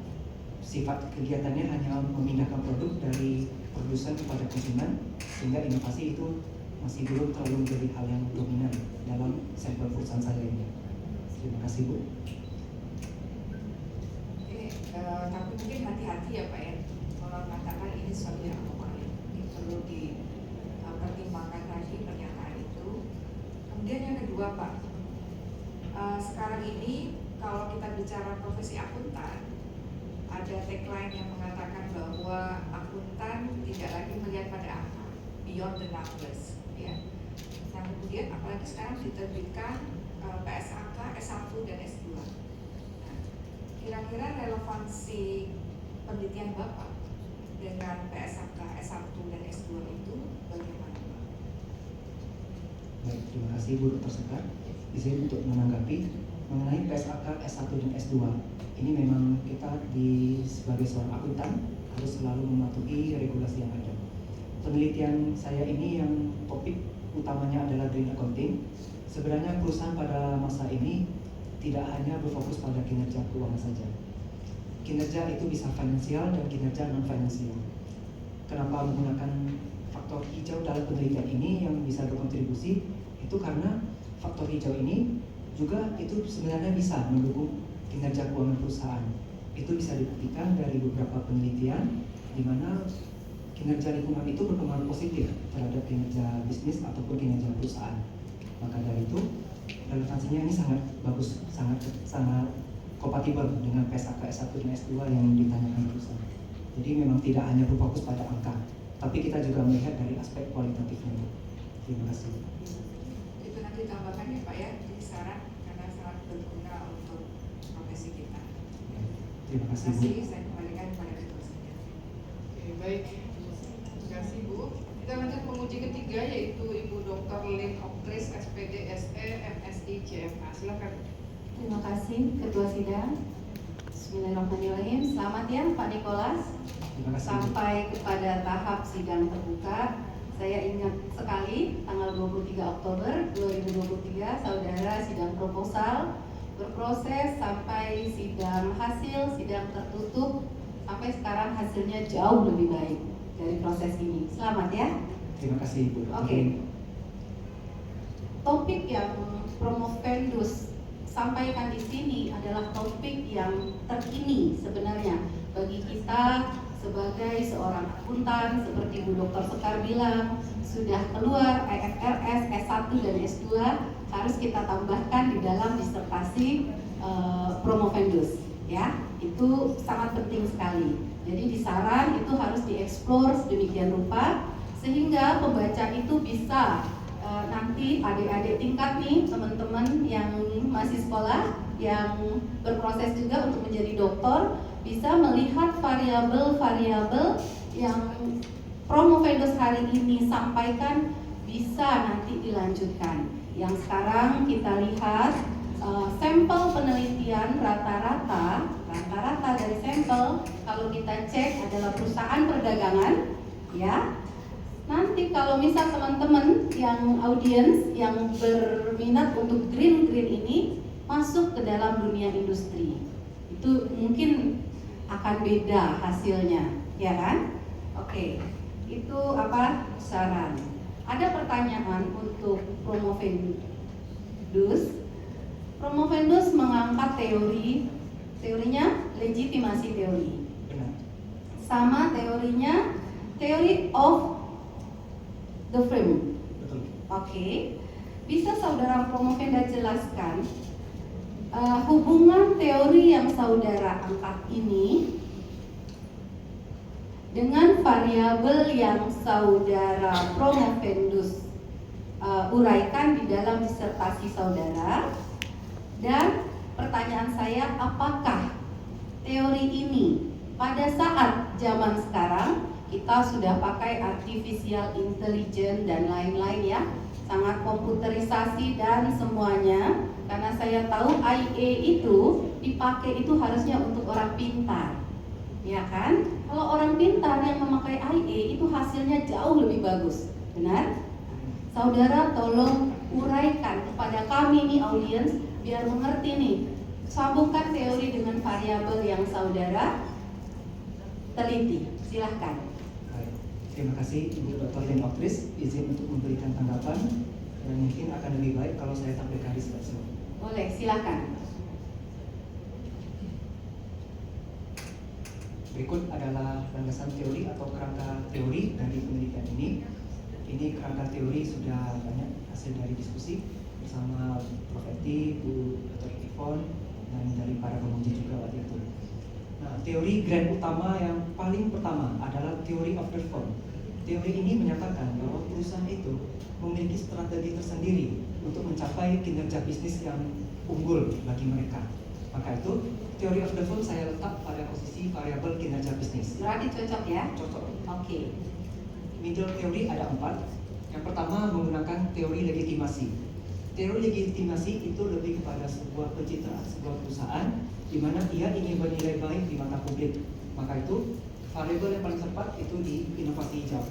sifat kegiatannya hanya memindahkan produk dari produsen kepada konsumen, sehingga inovasi itu masih belum terlalu menjadi hal yang dominan dalam sampel perusahaan saya ini. Terima kasih Bu. Ini Tapi mungkin hati-hati ya Pak ya, kalau mengatakan ini sesuatu yang anomali, ini perlu dipertimbangkan lagi pernyataan itu. Kemudian yang kedua Pak, sekarang ini kalau kita bicara profesi akuntan, ada tagline yang mengatakan bahwa akuntan tidak lagi melihat pada angka, beyond the numbers, ya. Nah kemudian apalagi sekarang diterbitkan PSAK S1 dan S2. Nah, kira-kira relevansi penelitian Bapak dengan PSAK S1 dan S2 itu bagaimana Pak? Baik, terima kasih Bu Dr. Sekar. Izin untuk menanggapi mengenai PSAK S1 dan S2. Ini memang kita sebagai seorang akuntan harus selalu mematuhi regulasi yang ada. Penelitian saya ini yang topik utamanya adalah green accounting. Sebenarnya perusahaan pada masa ini tidak hanya berfokus pada kinerja keuangan saja. Kinerja itu bisa finansial dan kinerja non finansial. Kenapa menggunakan faktor hijau dalam penelitian ini yang bisa berkontribusi? Itu karena faktor hijau ini juga itu sebenarnya bisa mendukung kinerja keuangan perusahaan. Itu bisa dibuktikan dari beberapa penelitian di mana kinerja lingkungan itu berpengaruh positif terhadap kinerja bisnis ataupun kinerja perusahaan. Maka dari itu relevansinya ini sangat bagus, sangat kompatibel dengan PSAK S1 dan S2 yang ditanyakan perusahaan. Jadi memang tidak hanya berfokus pada angka, tapi kita juga melihat dari aspek kualitatifnya. Terima kasih. Itu nanti tambahkan ya Pak ya, jadi syarat karena sangat berguna untuk profesi kita. Terima kasih Bu. Saya kembalikan kepada Ketua Sidang. Oke, baik. Terima kasih Bu. Kita lanjut penguji ketiga yaitu Ibu Dr. Lynn Oktris, SPD, SE, MSI, CMA. Silakan. Terima kasih Ketua Sidang. Bismillahirrahmanirrahim. Selamat ya Pak Nikolas. Terima kasih. Sampai kepada tahap sidang terbuka. Saya ingat sekali tanggal 23 Oktober 2023 saudara sidang proposal berproses sampai sidang hasil, sidang tertutup, sampai sekarang hasilnya jauh lebih baik dari proses ini. Selamat ya. Terima kasih Bu. Oke. Topik yang Promovendus sampaikan di sini adalah topik yang terkini sebenarnya bagi kita sebagai seorang akuntan. Seperti Bu Dr. Sekar bilang, sudah keluar IFRS S1 dan S2, harus kita tambahkan di dalam disertasi Promovendus, ya. Itu sangat penting sekali. Jadi di saran itu harus dieksplor sedemikian rupa sehingga pembaca itu bisa nanti adik-adik tingkat nih, teman-teman yang masih sekolah, yang berproses juga untuk menjadi doktor, bisa melihat variabel-variabel yang Promovendus hari ini sampaikan bisa nanti dilanjutkan. Yang sekarang kita lihat sampel penelitian rata-rata dari sampel kalau kita cek adalah perusahaan perdagangan, ya. Nanti kalau misal teman-teman yang audiens yang berminat untuk green ini masuk ke dalam dunia industri, itu mungkin akan beda hasilnya, ya kan? Oke, itu apa saran? Ada pertanyaan untuk Promovendus. Promovendus mengangkat teorinya legitimasi teori, Benar. sama teorinya theory of the frame. Betul. Oke, bisa saudara Promovenda jelaskan hubungan teori yang saudara angkat ini dengan variabel yang saudara Promovendus uraikan di dalam disertasi saudara? Dan pertanyaan saya, apakah teori ini pada saat zaman sekarang kita sudah pakai artificial intelligence dan lain-lain ya, sangat komputerisasi dan semuanya, karena saya tahu IA itu dipakai itu harusnya untuk orang pintar, ya kan? Kalau orang pintar yang memakai IA itu hasilnya jauh lebih bagus, benar? Saudara tolong uraikan kepada kami nih audiens biar mengerti nih, sambungkan teori dengan variabel yang saudara teliti. Silahkan. Baik. Terima kasih Ibu Dr. Lynn Oktris, izin untuk memberikan tanggapan dan mungkin akan lebih baik kalau saya tampilkan di slide. Boleh, silakan. Berikut adalah landasan teori atau kerangka teori dari penelitian ini. Ini kerangka teori sudah banyak hasil dari diskusi bersama Prof. Eti, Bu Dr. Yvonne, dan dari para penguji juga waktu itu. Nah, teori grand utama yang paling pertama adalah theory of the firm. Teori ini menyatakan bahwa perusahaan itu memiliki strategi tersendiri untuk mencapai kinerja bisnis yang unggul bagi mereka. Maka itu, theory of the firm saya letak pada posisi variabel kinerja bisnis. Berarti cocok ya? Cocok. Oke. Middle theory ada 4. Yang pertama menggunakan teori legitimasi. Teori legitimasi itu lebih kepada sebuah pencitraan sebuah perusahaan di mana ia ingin bernilai baik di mata publik. Maka itu variabel yang paling tepat itu di inovasi hijau.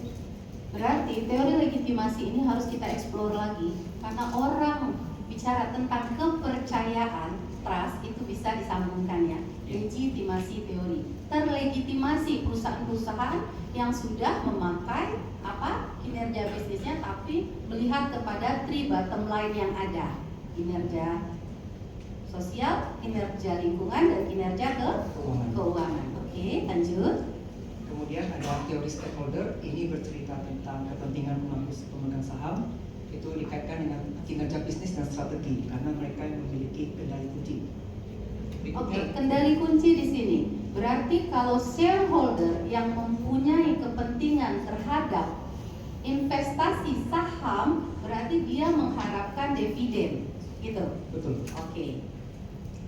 Berarti teori legitimasi ini harus kita eksplor lagi karena orang bicara tentang kepercayaan, trust itu bisa disambungkan ya. Legitimasi teori, terlegitimasi perusahaan-perusahaan yang sudah memakai kinerja bisnisnya tapi melihat kepada 3 bottom line yang ada, kinerja sosial, kinerja lingkungan, dan kinerja keuangan. Oke, lanjut. Kemudian ada teori stakeholder, ini bercerita tentang kepentingan pemegang saham, itu dikaitkan dengan kinerja bisnis dan strategi karena mereka yang memiliki kendali kunci. Oke, kendali kunci di sini. Berarti kalau shareholder yang mempunyai kepentingan terhadap investasi saham, berarti dia mengharapkan dividen, gitu. Betul. Oke.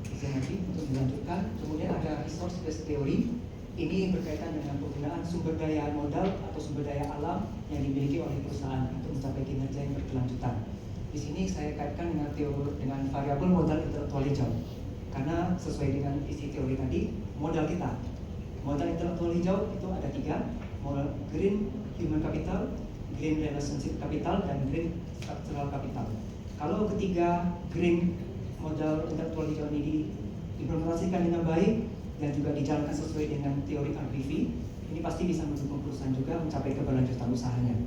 Izin lagi untuk dilanjutkan. Kemudian ada resource based theory. Ini berkaitan dengan penggunaan sumber daya modal atau sumber daya alam yang dimiliki oleh perusahaan untuk mencapai kinerja yang berkelanjutan. Di sini saya kaitkan dengan variabel modal intelektual hijau. Karena sesuai dengan isi teori tadi, modal kita, modal intelektual hijau itu ada 3, modal green human capital, green relationship capital, dan green structural capital. Kalau ketiga green modal intelektual hijau ini diimplementasikan dengan baik dan juga dijalankan sesuai dengan teori RPV, ini pasti bisa mendukung perusahaan juga mencapai keberlanjutan usahanya.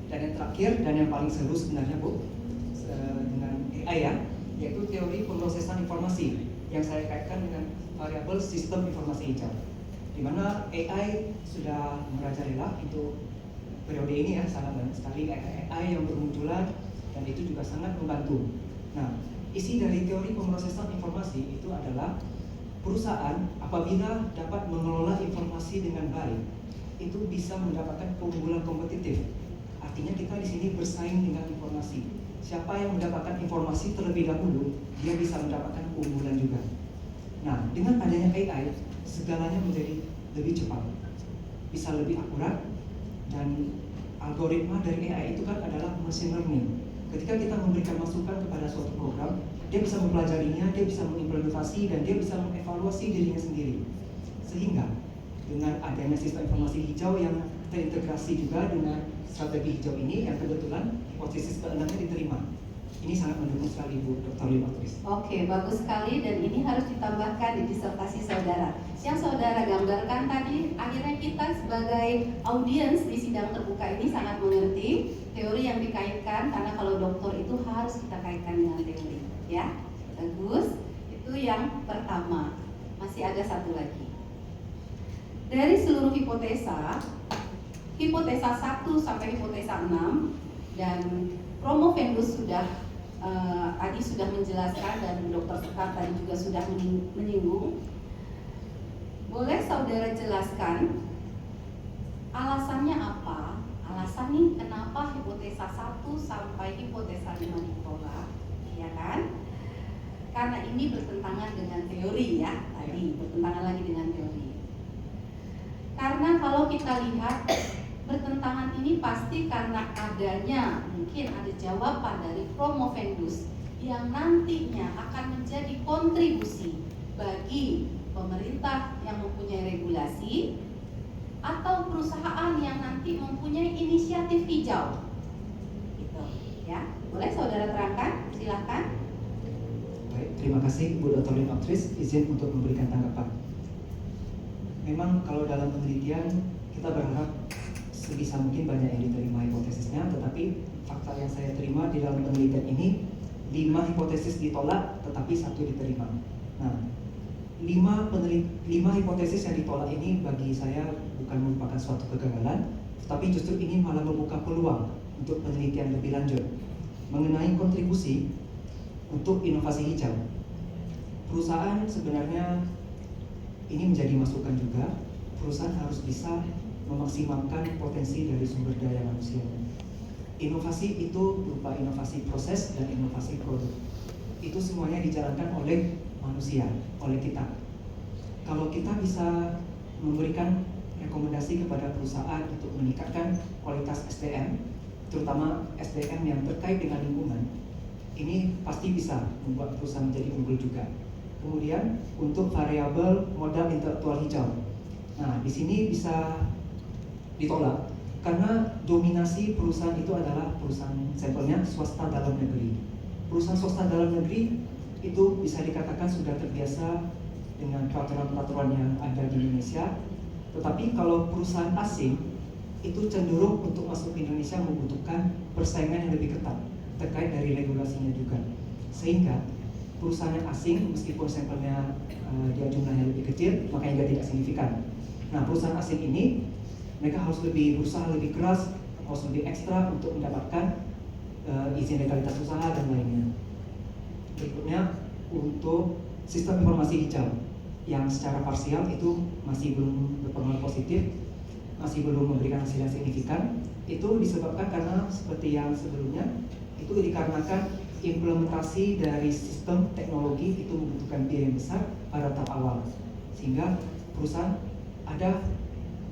Dan yang terakhir dan yang paling seru sebenarnya Bu, dengan AI ya, yaitu teori pemrosesan informasi yang saya kaitkan dengan variabel sistem informasi hijau, di mana AI sudah merajalela untuk periode ini ya, sangat banyak sekali AI yang bermunculan dan itu juga sangat membantu. Nah, isi dari teori pemrosesan informasi itu adalah perusahaan apabila dapat mengelola informasi dengan baik, itu bisa mendapatkan keunggulan kompetitif. Artinya kita di sini bersaing dengan informasi. Siapa yang mendapatkan informasi terlebih dahulu, dia bisa mendapatkan keunggulan juga. Nah, dengan adanya AI, segalanya menjadi lebih cepat, bisa lebih akurat, dan algoritma dari AI itu kan adalah machine learning. Ketika kita memberikan masukan kepada suatu program, dia bisa mempelajarinya, dia bisa mengimplementasi, dan dia bisa mengevaluasi dirinya sendiri. Sehingga dengan adanya sistem informasi hijau yang terintegrasi juga dengan strategi hijau ini, yang kebetulan hipotesis ke-6-nya diterima. Ini sangat mendukung sekali Bu Dr. Lim Aktris. Oke, bagus sekali, dan ini harus ditambahkan di disertasi saudara. Yang saudara gambarkan tadi, akhirnya kita sebagai audiens di sidang terbuka ini sangat mengerti teori yang dikaitkan, karena kalau doktor itu harus kita kaitkan dengan teori. Ya, bagus. Itu yang pertama. Masih ada satu lagi. Dari seluruh hipotesa 1 sampai hipotesa 6, dan Promovendus sudah tadi sudah menjelaskan, dan Dr. Sekar tadi juga sudah menyinggung. Boleh saudara jelaskan alasannya apa? Alasan nih kenapa hipotesa 1 sampai hipotesa 5 ditolak, ya kan? Karena ini bertentangan dengan teori ya, tadi bertentangan lagi dengan teori. Karena kalau kita lihat bertentangan ini pasti karena adanya, mungkin ada jawaban dari Promovendus yang nantinya akan menjadi kontribusi bagi pemerintah yang mempunyai regulasi atau perusahaan yang nanti mempunyai inisiatif hijau. Gitu, ya. Boleh saudara terangkan? Silakan. Baik, terima kasih Bu Dr. Lim Aktris, izin untuk memberikan tanggapan. Memang kalau dalam penelitian kita berharap sebisa mungkin banyak yang diterima hipotesisnya, tetapi fakta yang saya terima di dalam penelitian ini 5 hipotesis ditolak tetapi 1 diterima. Nah, lima hipotesis yang ditolak ini bagi saya bukan merupakan suatu kegagalan, tetapi justru ini malah membuka peluang untuk penelitian lebih lanjut mengenai kontribusi untuk inovasi hijau. Perusahaan sebenarnya ini menjadi masukan juga, perusahaan harus bisa memaksimalkan potensi dari sumber daya manusia. Inovasi itu berupa inovasi proses dan inovasi produk. Itu semuanya dijalankan oleh manusia, oleh kita. Kalau kita bisa memberikan rekomendasi kepada perusahaan untuk meningkatkan kualitas SDM, terutama SDM yang terkait dengan lingkungan, ini pasti bisa membuat perusahaan menjadi unggul juga. Kemudian untuk variabel modal intelektual hijau, nah di sini bisa ditolak karena dominasi perusahaan itu adalah perusahaan sampelnya swasta dalam negeri. Perusahaan swasta dalam negeri itu bisa dikatakan sudah terbiasa dengan peraturan-peraturan yang ada di Indonesia. Tetapi kalau perusahaan asing itu cenderung untuk masuk ke Indonesia membutuhkan persaingan yang lebih ketat terkait dari regulasinya juga. Sehingga perusahaan yang asing meskipun sampelnya dia jumlahnya lebih kecil, makanya tidak signifikan. Nah, perusahaan asing ini mereka harus lebih berusaha lebih keras, harus lebih ekstra untuk mendapatkan izin legalitas usaha dan lainnya. Berikutnya untuk sistem informasi hijau yang secara parsial itu masih belum berpengaruh positif, masih belum memberikan hasil yang signifikan. Itu disebabkan karena seperti yang sebelumnya, itu dikarenakan implementasi dari sistem teknologi itu membutuhkan biaya yang besar pada tahap awal, sehingga perusahaan ada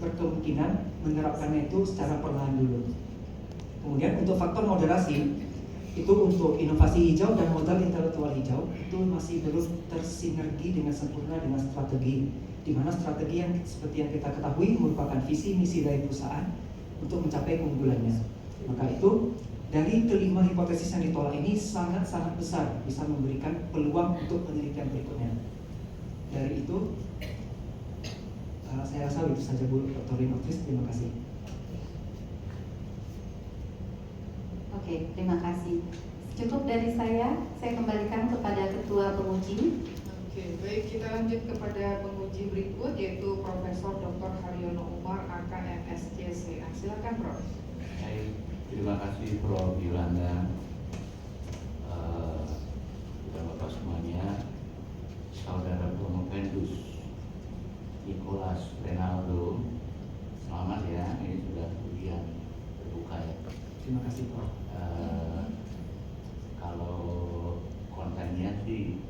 berkemungkinan menerapkannya itu secara perlahan dulu. Kemudian untuk faktor moderasi, itu untuk inovasi hijau dan modal intelektual hijau itu masih belum tersinergi dengan sempurna dengan strategi, di mana strategi yang seperti yang kita ketahui merupakan visi misi dari perusahaan untuk mencapai keunggulannya. Maka itu dari kelima hipotesis yang ditolak ini sangat-sangat besar bisa memberikan peluang untuk penelitian berikutnya. Dari itu saya rasa itu saja Bu Dr. Rinotris, terima kasih. Oke, terima kasih. Cukup dari saya kembalikan kepada Ketua Penguji. Oke, baik, kita lanjut kepada penguji berikut yaitu Profesor Dr. Haryono Umar, AKMSCCA. Silakan, Prof. Baik, terima kasih Prof. Yolanda dan Bapak semuanya. Saudara Promovendus Nicholas Renaldo, selamat ya, ini sudah ujian terbuka ya. Terima kasih Prof. Kalau kontennya sih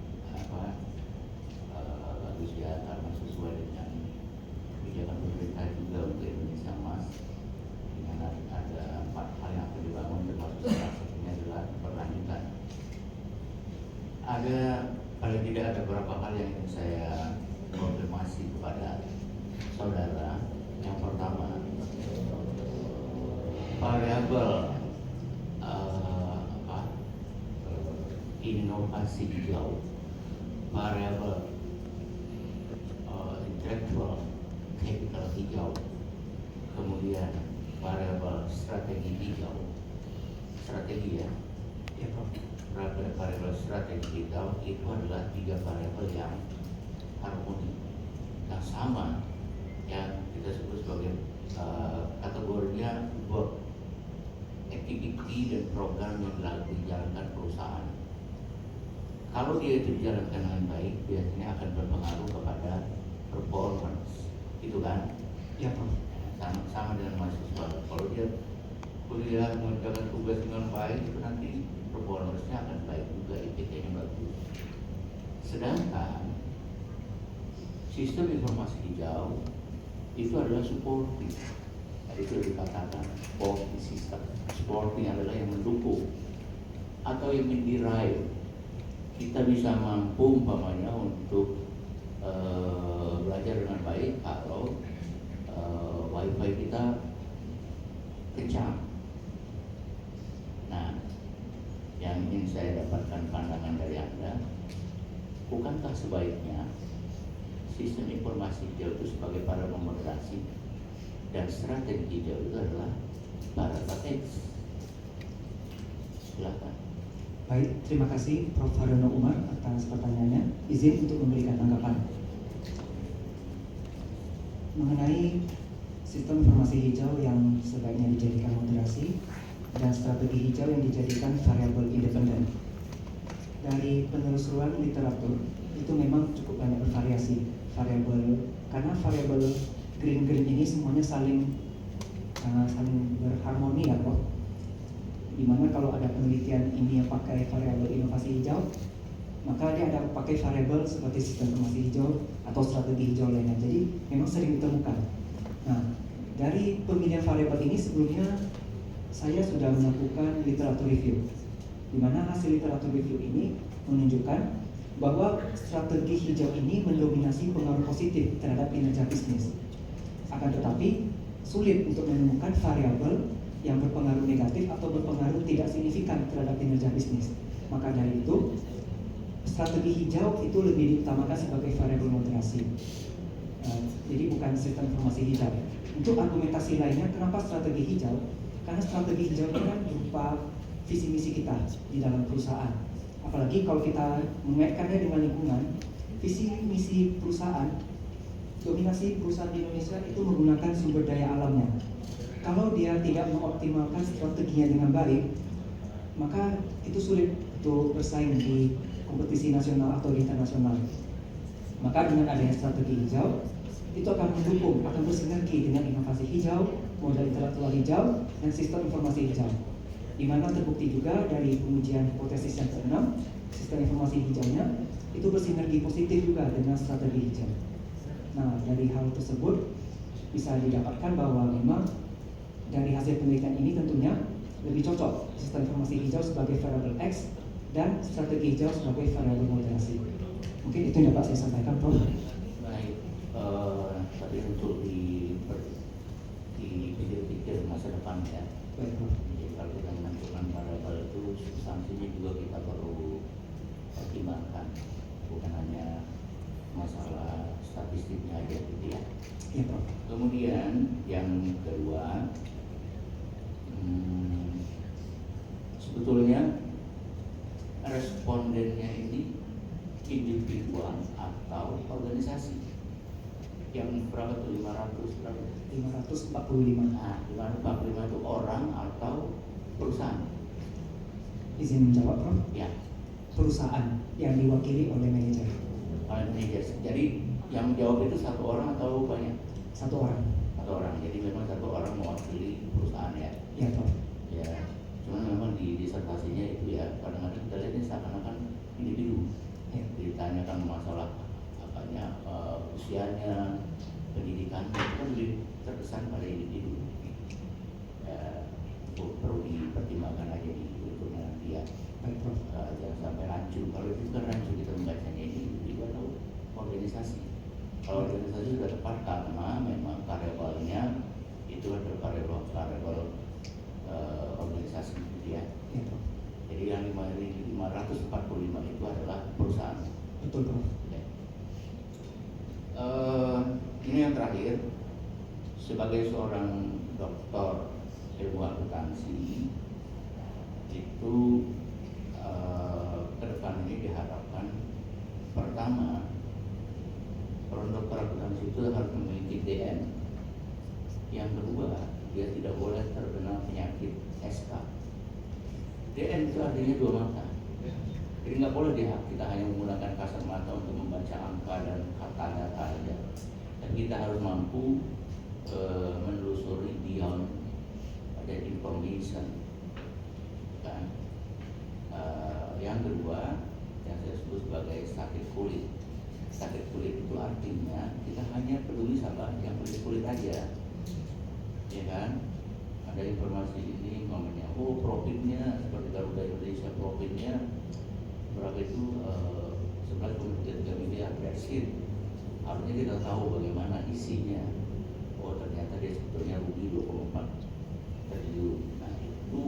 bagus ya, karena sesuai dengan kebijakan pemerintah juga untuk Indonesia Emas, di mana ada 4 hal yang akan dibangun, termasuk salah satunya adalah berlanjutan. Ada paling tidak ada beberapa hal yang ingin saya konfirmasi kepada saudara. Yang pertama, variabel inovasi hijau, variabel intellectual capital hijau, kemudian variabel strategi hijau, strategi ya, variabel strategi hijau itu adalah 3 variabel yang harmoni, yang sama, yang kita sebut sebagai kategorinya work, activity dan program yang dijalankan perusahaan. Kalau dia itu dijalankan dengan baik, biasanya akan berpengaruh kepada performance, itu kan? Ya Prof. Sama dengan mahasiswa. Kalau dia kuliah mengerjakan tugas dengan baik, itu nanti performance-nya akan baik juga, IPK-nya bagus. Sedangkan sistem informasi hijau itu adalah supporting. Tadi sudah dikatakan supporting system. Supporting adalah yang mendukung atau yang menderive. Kita bisa mampu umpamanya untuk belajar dengan baik kalau wifi kita kencang. Nah, yang ingin saya dapatkan pandangan dari Anda, bukankah sebaiknya sistem informasi hijau itu sebagai paradigma moderasi dan strategi hijau itu adalah paradigma X? Silakan. Baik, terima kasih Prof. Haryono Umar atas pertanyaannya. Izin untuk memberikan tanggapan. mengenai sistem informasi hijau yang sebaiknya dijadikan moderasi dan strategi hijau yang dijadikan variabel independen. Dari penelusuran literatur itu memang cukup banyak bervariasi variabel, karena variabel green ini semuanya saling berharmoni ya Prof. Dimana kalau ada penelitian ini yang pakai variabel inovasi hijau, maka dia ada pakai variabel seperti sistem informasi hijau atau strategi hijau lainnya. Jadi memang sering ditemukan. Nah, dari pemilihan variabel ini sebelumnya saya sudah melakukan literatur review, di mana hasil literatur review ini menunjukkan bahwa strategi hijau ini mendominasi pengaruh positif terhadap kinerja bisnis. Akan tetapi sulit untuk menemukan variabel yang berpengaruh negatif atau berpengaruh tidak signifikan terhadap kinerja bisnis. Maka dari itu, strategi hijau itu lebih diutamakan sebagai variabel moderasi. Jadi bukan sistem informasi hijau. Untuk argumentasi lainnya, kenapa strategi hijau? Karena strategi hijau itu kan berupa visi misi kita di dalam perusahaan. Apalagi kalau kita mengaitkannya dengan lingkungan, visi misi perusahaan, dominasi perusahaan di Indonesia itu menggunakan sumber daya alamnya. Kalau dia tidak mengoptimalkan strateginya dengan baik, maka itu sulit untuk bersaing di kompetisi nasional atau di internasional. Maka dengan adanya strategi hijau, itu akan mendukung, akan bersinergi dengan inovasi hijau, modal intelektual hijau, dan sistem informasi hijau. Di mana terbukti juga dari pengujian hipotesis yang ke-6, sistem informasi hijaunya itu bersinergi positif juga dengan strategi hijau. Nah, dari hal tersebut bisa didapatkan bahwa memang dari hasil penelitian ini tentunya lebih cocok sistem informasi hijau sebagai variabel X dan strategi hijau sebagai variabel moderasi. Mungkin itu yang dapat saya sampaikan, Prof. Baik, tapi untuk dipikir-pikir masa depan ya. Baik, Prof. Jadi kalau kita menentukan variabel itu substansinya juga kita perlu pertimbangkan, bukan hanya masalah statistiknya aja gitu ya. Iya, Prof. Kemudian yang kedua, sebetulnya respondennya ini individual atau organisasi. Yang berapa tuh 500 berapa? 545. Nah, 545 itu orang atau perusahaan? Izin menjawab, Prof. Ya, Perusahaan yang diwakili oleh manajer. oleh manajer. Jadi yang menjawab itu satu orang atau banyak? Satu orang. Satu orang. Jadi memang satu orang mewakili perusahaan ya. Iya, Prof. Ya, cuman memang di disertasinya itu ya kadang-kadang kita lihat ini seakan-akan individu. Ya. Ditanyakan masalah apanya, usianya, pendidikannya, itu kan lebih terkesan pada individu. Ya, itu perlu dipertimbangkan aja di berikutnya nanti ya. Baik, Prof. Jangan sampai rancu. Kalau itu kan rancu kita membacanya ini individu atau organisasi. Kalau organisasi sudah tepat karena memang variabelnya itu adalah variabel organisasi gitu ya. Iya, Prof. Jadi yang 545 itu adalah perusahaan. Betul, Prof. Ya. Ini yang terakhir, sebagai seorang doktor ilmu akuntansi itu ke depan ini diharapkan pertama orang dokter akuntansi itu harus memiliki DN. Yang kedua, dia tidak boleh terkena penyakit SK. DN itu artinya dua mata. Jadi nggak boleh kita hanya menggunakan kasat mata untuk membaca angka dan kata-kata saja. Dan kita harus mampu menelusuri beyond ada information. Kan? Yang kedua, yang saya sebut sebagai sakit kulit. Sakit kulit itu artinya kita hanya peduli sama yang kulit aja, ya kan? Ada informasi ini ngomongnya, profitnya seperti Garuda Indonesia profitnya berapa itu 11,3 miliar Brexit. Harusnya kita tahu bagaimana isinya. Oh ternyata dia sebetulnya rugi 2,4 triliun. Nah itu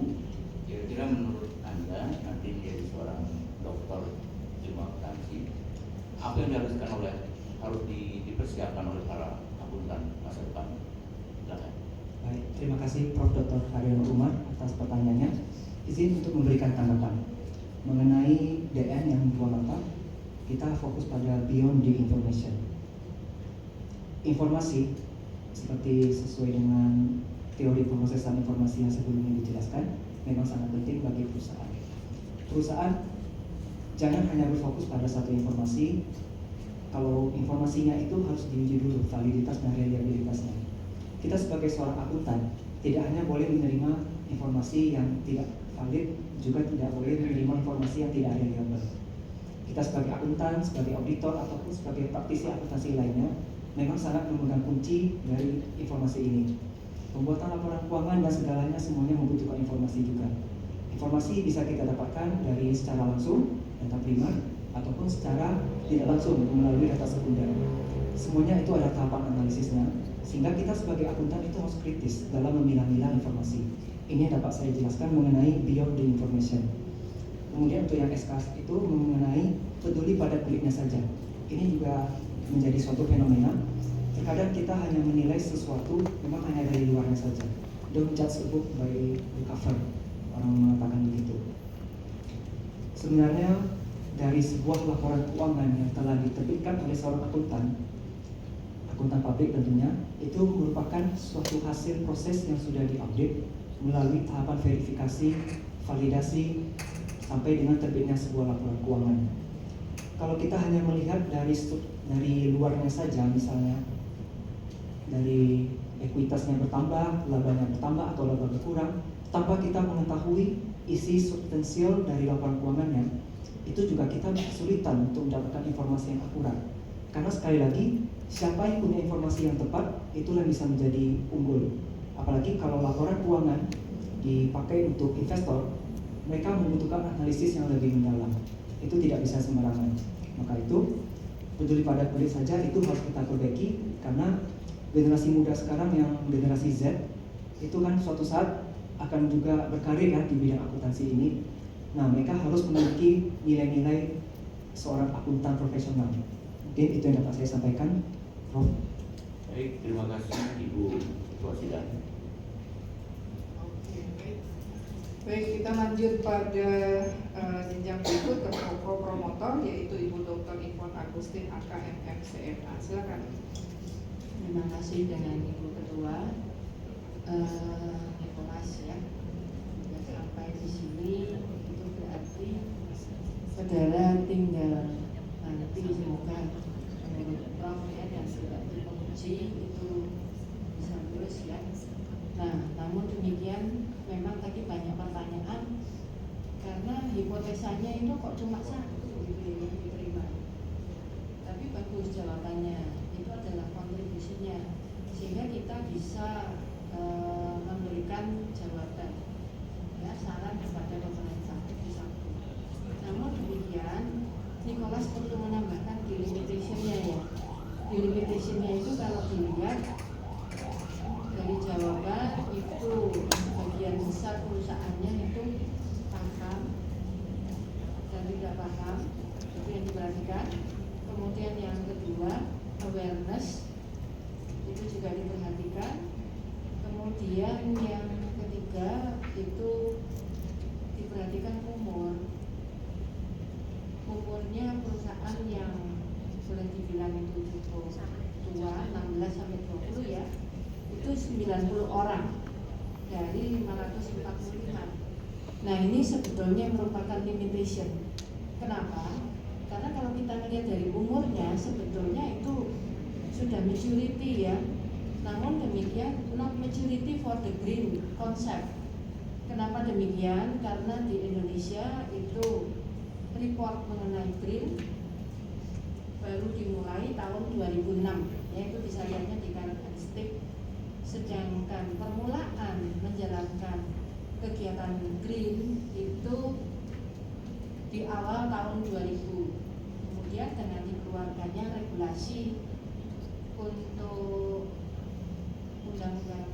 kira-kira menurut Anda nanti menjadi seorang dokter ilmu akuntansi, apa yang harus dipersiapkan oleh para akuntan masa depan? Silakan. Baik, terima kasih Prof. Dr. Haryono Umar atas pertanyaannya. Izin untuk memberikan tanggapan mengenai DN yang dua mata. Kita fokus pada beyond the information. Informasi seperti sesuai dengan teori pemrosesan informasi yang sebelumnya dijelaskan, memang sangat penting bagi perusahaan. Perusahaan jangan hanya berfokus pada satu informasi. Kalau informasinya itu harus diuji dulu validitas dan reliabilitasnya. Kita sebagai seorang akuntan tidak hanya boleh menerima informasi yang tidak valid, juga tidak boleh menerima informasi yang tidak reliable. Kita sebagai akuntan, sebagai auditor, ataupun sebagai praktisi akuntansi lainnya memang sangat memegang kunci dari informasi ini. Pembuatan laporan keuangan dan segalanya semuanya membutuhkan informasi juga. Informasi bisa kita dapatkan dari secara langsung, data primer, ataupun secara tidak langsung melalui data sekunder. Semuanya itu ada tahapan analisisnya, sehingga kita sebagai akuntan itu harus kritis dalam memilah-milah informasi. Ini yang dapat saya jelaskan mengenai beyond the information. Kemudian untuk yang SK itu mengenai peduli pada kulitnya saja. Ini juga menjadi suatu fenomena. Terkadang kita hanya menilai sesuatu memang hanya dari luarnya saja. Don't judge a book by the cover. Orang mengatakan begitu. Sebenarnya dari sebuah laporan keuangan yang telah diterbitkan oleh seorang akuntan publik tentunya, itu merupakan suatu hasil proses yang sudah diupdate melalui tahapan verifikasi, validasi, sampai dengan terbitnya sebuah laporan keuangan. Kalau kita hanya melihat dari luarnya saja, misalnya dari ekuitasnya bertambah, labanya bertambah atau laba berkurang, tanpa kita mengetahui isi substansial dari laporan keuangannya, itu juga kita kesulitan untuk mendapatkan informasi yang akurat. Karena sekali lagi, siapa yang punya informasi yang tepat, itulah yang bisa menjadi unggul. Apalagi kalau laporan keuangan dipakai untuk investor, mereka membutuhkan analisis yang lebih mendalam. Itu tidak bisa sembarangan. Maka itu, peduli pada kulit saja itu harus kita perbaiki, karena generasi muda sekarang yang generasi Z, itu kan suatu saat akan juga berkarir ya di bidang akuntansi ini. Nah, mereka harus memiliki nilai-nilai seorang akuntan profesional. Mungkin itu yang dapat saya sampaikan, Prof. Baik, terima kasih Ibu Ketua Sidang. Oke, baik. Baik, kita lanjut pada jenjang berikut ke promotor, yaitu Ibu Dr. Ivon Agustin AKMM CMA. Silakan. Terima kasih dengan Ibu Ketua. Informasi ya, sudah sampai di sini itu berarti saudara tinggal nanti semoga menurut Prof ya dan juga penguji itu bisa lulus ya. Nah, namun demikian memang tadi banyak pertanyaan karena hipotesanya itu kok cuma satu gitu yang diterima. Tapi bagus jawabannya, itu adalah kontribusinya sehingga kita bisa memberikan jawaban ya, saran kepada pemerintah itu satu. Namun demikian Nicholas perlu menambahkan delimitation-nya ya. Delimitation-nya itu kalau dilihat dari jawaban itu bagian besar perusahaannya itu paham dan tidak paham, itu yang diperhatikan. Kemudian yang kedua awareness itu juga diperhatikan. Kemudian yang ketiga itu diperhatikan umurnya perusahaan yang boleh dibilang itu cukup tua, 16 sampai 20 ya, itu 90 orang dari 545. Nah, ini sebetulnya merupakan limitation. Kenapa? Karena kalau kita melihat dari umurnya sebetulnya itu sudah maturity ya. Namun demikian not maturity for the green concept. Kenapa demikian? Karena di Indonesia itu report mengenai green baru dimulai tahun 2006, yaitu bisa lihatnya di karakteristik. Sedangkan permulaan menjalankan kegiatan green itu di awal tahun 2000. Kemudian dengan dikeluarkannya regulasi untuk Undang-Undang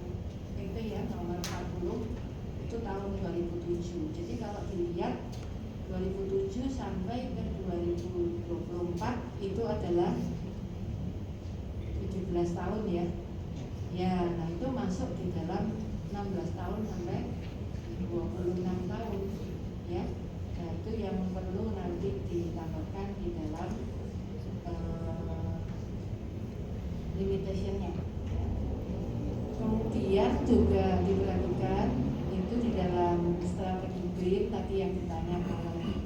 PP ya nomor 40 itu tahun 2007. Jadi kalau dilihat 2007 sampai ke 2024 itu adalah 17 tahun ya. Ya, nah itu masuk di dalam 16 tahun sampai 26 tahun ya. Nah, itu yang perlu nanti ditambahkan di dalam limitationnya ya. Kemudian juga diperhatikan itu di dalam strategi BRIN tadi yang ditanya oleh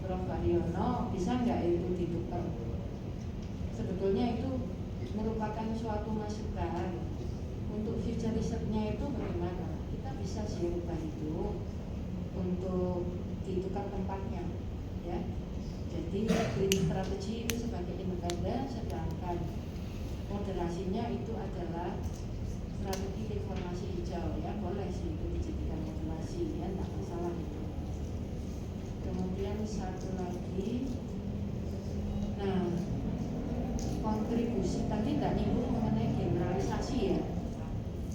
Prof. Haryono, bisa nggak itu ditukar? Sebetulnya itu merupakan suatu masukan untuk future risetnya itu bagaimana kita bisa sih rubah itu untuk ditukar tempatnya, ya. Jadi green strategy itu sebagai independen, sedangkan moderasinya itu adalah strategi informasi hijau, ya. Boleh sih itu dijadikan moderasi, ya, tidak masalah itu. Kemudian satu lagi, nah, kontribusi tadi tidak nyinggung mengenai generalisasi, ya,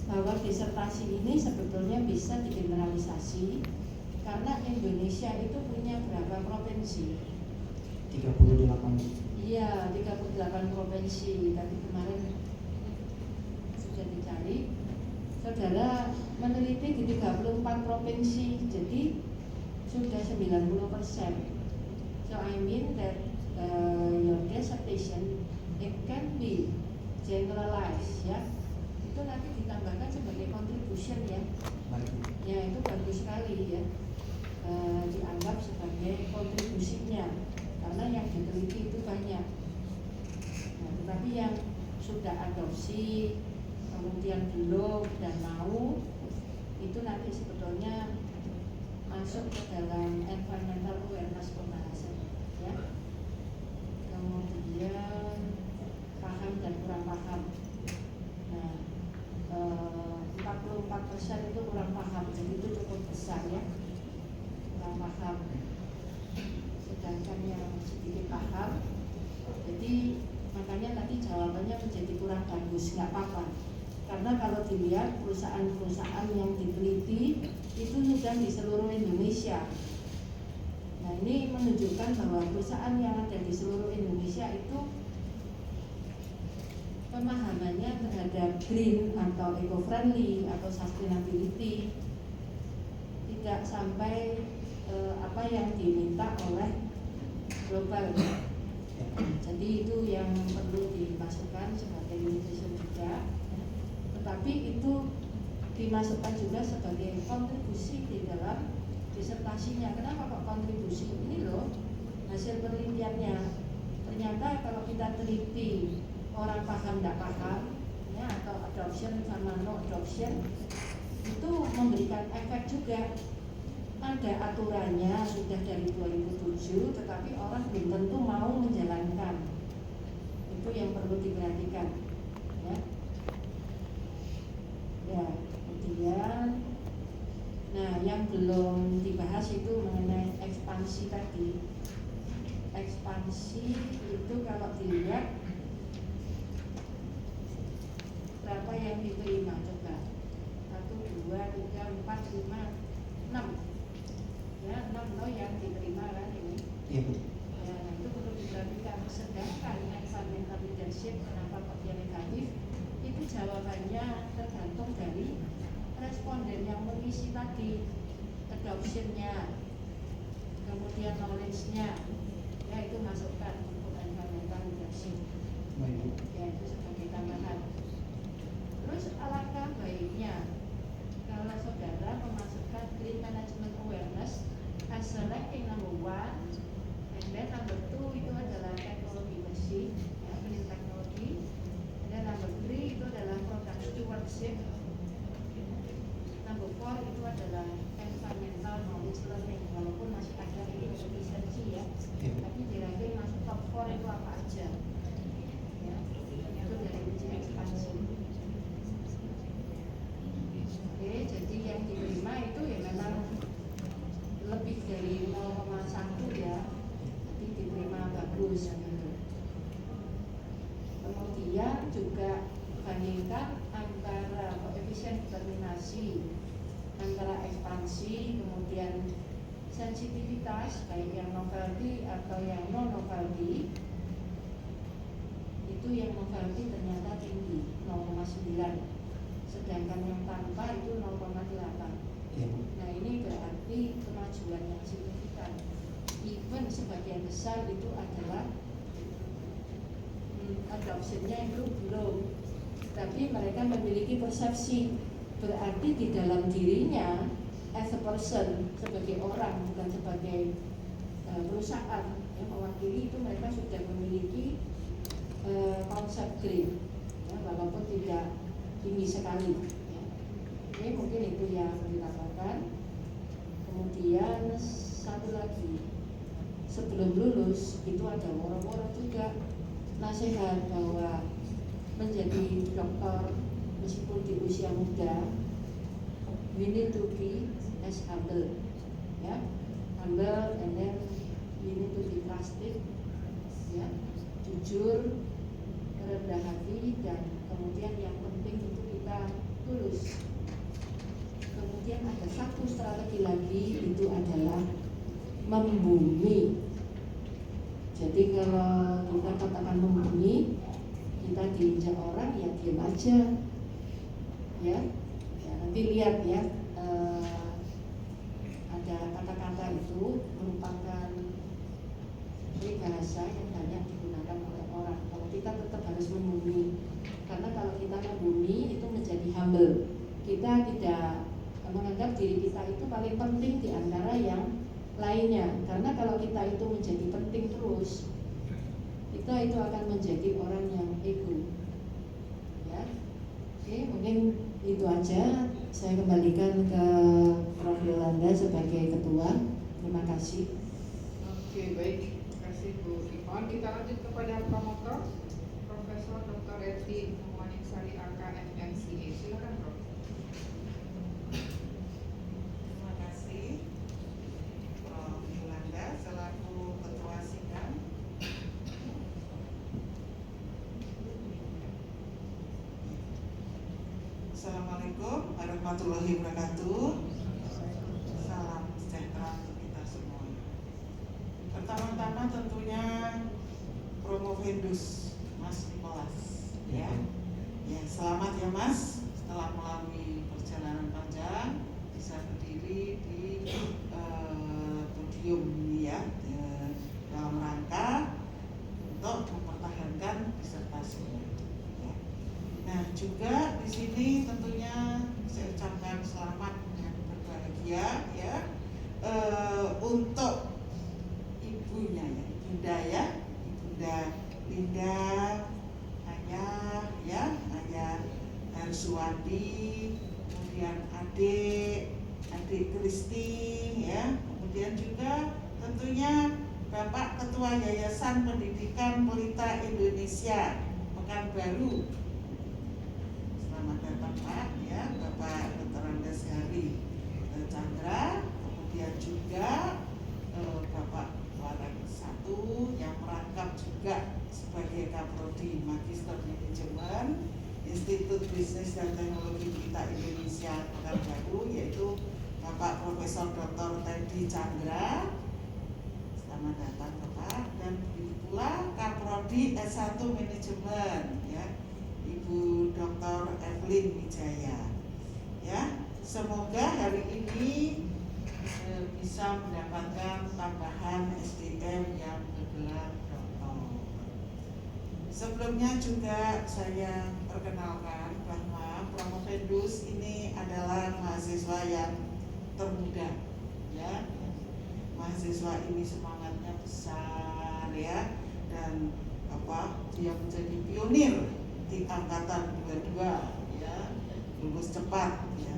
bahwa disertasi ini sebetulnya bisa digeneralisasi karena Indonesia itu punya berapa provinsi? 38. Iya, 38 provinsi. Tadi kemarin sudah dicari. Saudara meneliti di 34 provinsi, jadi sudah 90%. So I mean that your dissertation it can be generalized, ya. Itu nanti ditambahkan sebagai contribution, ya. Ya, itu bagus sekali, ya. Dianggap sebagai kontribusinya karena yang diteliti itu banyak. Nah, tetapi yang sudah adopsi kemudian belum dan mau itu nanti sebetulnya masuk ke dalam environmental awareness pembahasan, ya. Kemudian paham dan kurang paham. Nah, 44% itu kurang paham, jadi itu cukup besar, ya. Kurang paham. Sedangkan yang sedikit paham, jadi makanya tadi jawabannya menjadi kurang bagus, nggak apa-apa. Karena kalau dilihat perusahaan-perusahaan yang diteliti itu sudah di seluruh Indonesia. Nah, ini menunjukkan bahwa perusahaan yang ada di seluruh Indonesia itu pemahamannya terhadap green atau eco-friendly atau sustainability tidak sampai apa yang diminta oleh global. Jadi itu yang perlu dimasukkan sebagai limitation juga, tetapi itu dimasukkan juga sebagai kontribusi di dalam disertasinya. Kenapa kok kontribusi? Ini loh hasil penelitiannya. Ternyata kalau kita teliti orang paham tidak paham, ya, atau adoption sama no adoption, itu memberikan efek juga. Ada aturannya sudah dari 2007, tetapi orang belum tentu mau menjalankan. Itu yang perlu diperhatikan, ya. Ya, kemudian, nah, yang belum dibahas itu mengenai ekspansi tadi. Ekspansi itu kalau dilihat berapa yang diterima, coba 1, 2, 3, 4, 5, 6. Ya, 6 loh yang diterima kan ini. Iya, Bu. Ya, nah itu perlu diperhatikan. Sedangkan environmental leadership kenapa kok dia negatif? Itu jawabannya tergantung dari responden yang mengisi tadi, adoptionnya, kemudian knowledge-nya, ya, itu masukkan untuk environmental leadership. Baik, Bu. Ya, itu sebagai tambahan. Terus alangkah baiknya kalau saudara memasukkan green management awareness as a ranking number 1, and then number 2 itu adalah teknologi bersih, ya, green teknologi, dan number 3 itu adalah product stewardship, number 4 itu adalah environmental knowledge learning, walaupun masih ada ini efisiensi, ya, tapi di ranking masuk top 4 itu apa aja, ya, itu dari uji ekspansi. Oke, jadi yang diterima itu ya memang lebih dari 0,1, ya, jadi diterima bagus gitu. Kemudian juga bandingkan antara koefisien determinasi antara ekspansi, kemudian sensitivitas baik yang novelty atau yang non novelty. Itu yang novelty ternyata tinggi 0,9, sedangkan yang tanpa itu 0,8. Iya, Bu. Nah, ini berarti kemajuan yang signifikan. Even sebagian besar itu adalah adoptionnya itu belum, tapi mereka memiliki persepsi berarti di dalam dirinya as a person, sebagai orang bukan sebagai perusahaan yang mewakili, itu mereka sudah memiliki konsep green, ya, walaupun tidak tinggi sekali, ya. Oke, mungkin itu yang dilakukan. Kemudian satu lagi, sebelum lulus itu ada moro-moro juga nasihat bahwa menjadi dokter meskipun di usia muda, we need to be as humble, ya, humble, and then we need to be trusting, ya, jujur, rendah hati, dan kemudian yang penting itu kita tulus. Kemudian ada satu strategi lagi, itu adalah membumi. Jadi kalau kita katakan membumi, kita diinjak orang, ya diam aja, ya. Nanti lihat ya, ada kata-kata itu merupakan peribahasa yang banyak digunakan oleh orang. Kalau kita tetap harus membumi, karena kalau kita membumi itu menjadi humble. Kita tidak menganggap diri kita itu paling penting di antara yang lainnya, karena kalau kita itu menjadi penting terus, kita itu akan menjadi orang yang ego, ya. Oke, mungkin itu aja. Saya kembalikan ke Prof. Yolanda sebagai ketua. Terima kasih. Oke, baik. Terima kasih Bu Ivon. Kita lanjut kepada promotor, Profesor Dr. Eti Muhammad-Sari AK MMCA. Silakan, Prof. Terima kasih Prof. Yolanda selaku Ketua Sidang. Assalamualaikum warahmatullahi wabarakatuh. Salam sejahtera untuk kita semua. Pertama-tama tentunya Promovendus Mas Nicholas, ya. Ya, selamat ya Mas, setelah melalui perjalanan panjang bisa berdiri di podium ini ya, dalam rangka untuk mempertahankan disertasinya. Ya. Nah, juga di sini tentunya saya ucapkan selamat dan berbahagia ya untuk ibunya ya, Ibunda ya, Ibunda Linda, Ayah ya, Ayah Hersuwandi, kemudian adik Kristi ya, kemudian juga tentunya Bapak Ketua Yayasan Pendidikan Pelita Indonesia Pekanbaru. Selamat datang Pak ya, Bapak Dr. Andes Hari Chandra, kemudian juga Bapak Warang Satu yang merangkap juga sebagai Kaprodi Magister Manajemen Institut Bisnis dan Teknologi Pelita Indonesia Pekanbaru, yaitu Bapak Profesor Dr. Teddy Chandra. Selamat datang Bapak. Dan begitu pula Kaprodi S1 Manajemen ya, Ibu Dr. Evelyn Wijaya. Ya, semoga hari ini bisa mendapatkan tambahan SDM yang bergelar doktor. Sebelumnya juga saya perkenalkan bahwa Promovendus ini adalah mahasiswa yang termuda, ya. Mahasiswa ini semangatnya besar ya, dan dia menjadi pionir di angkatan 22 ya, lulus cepat ya.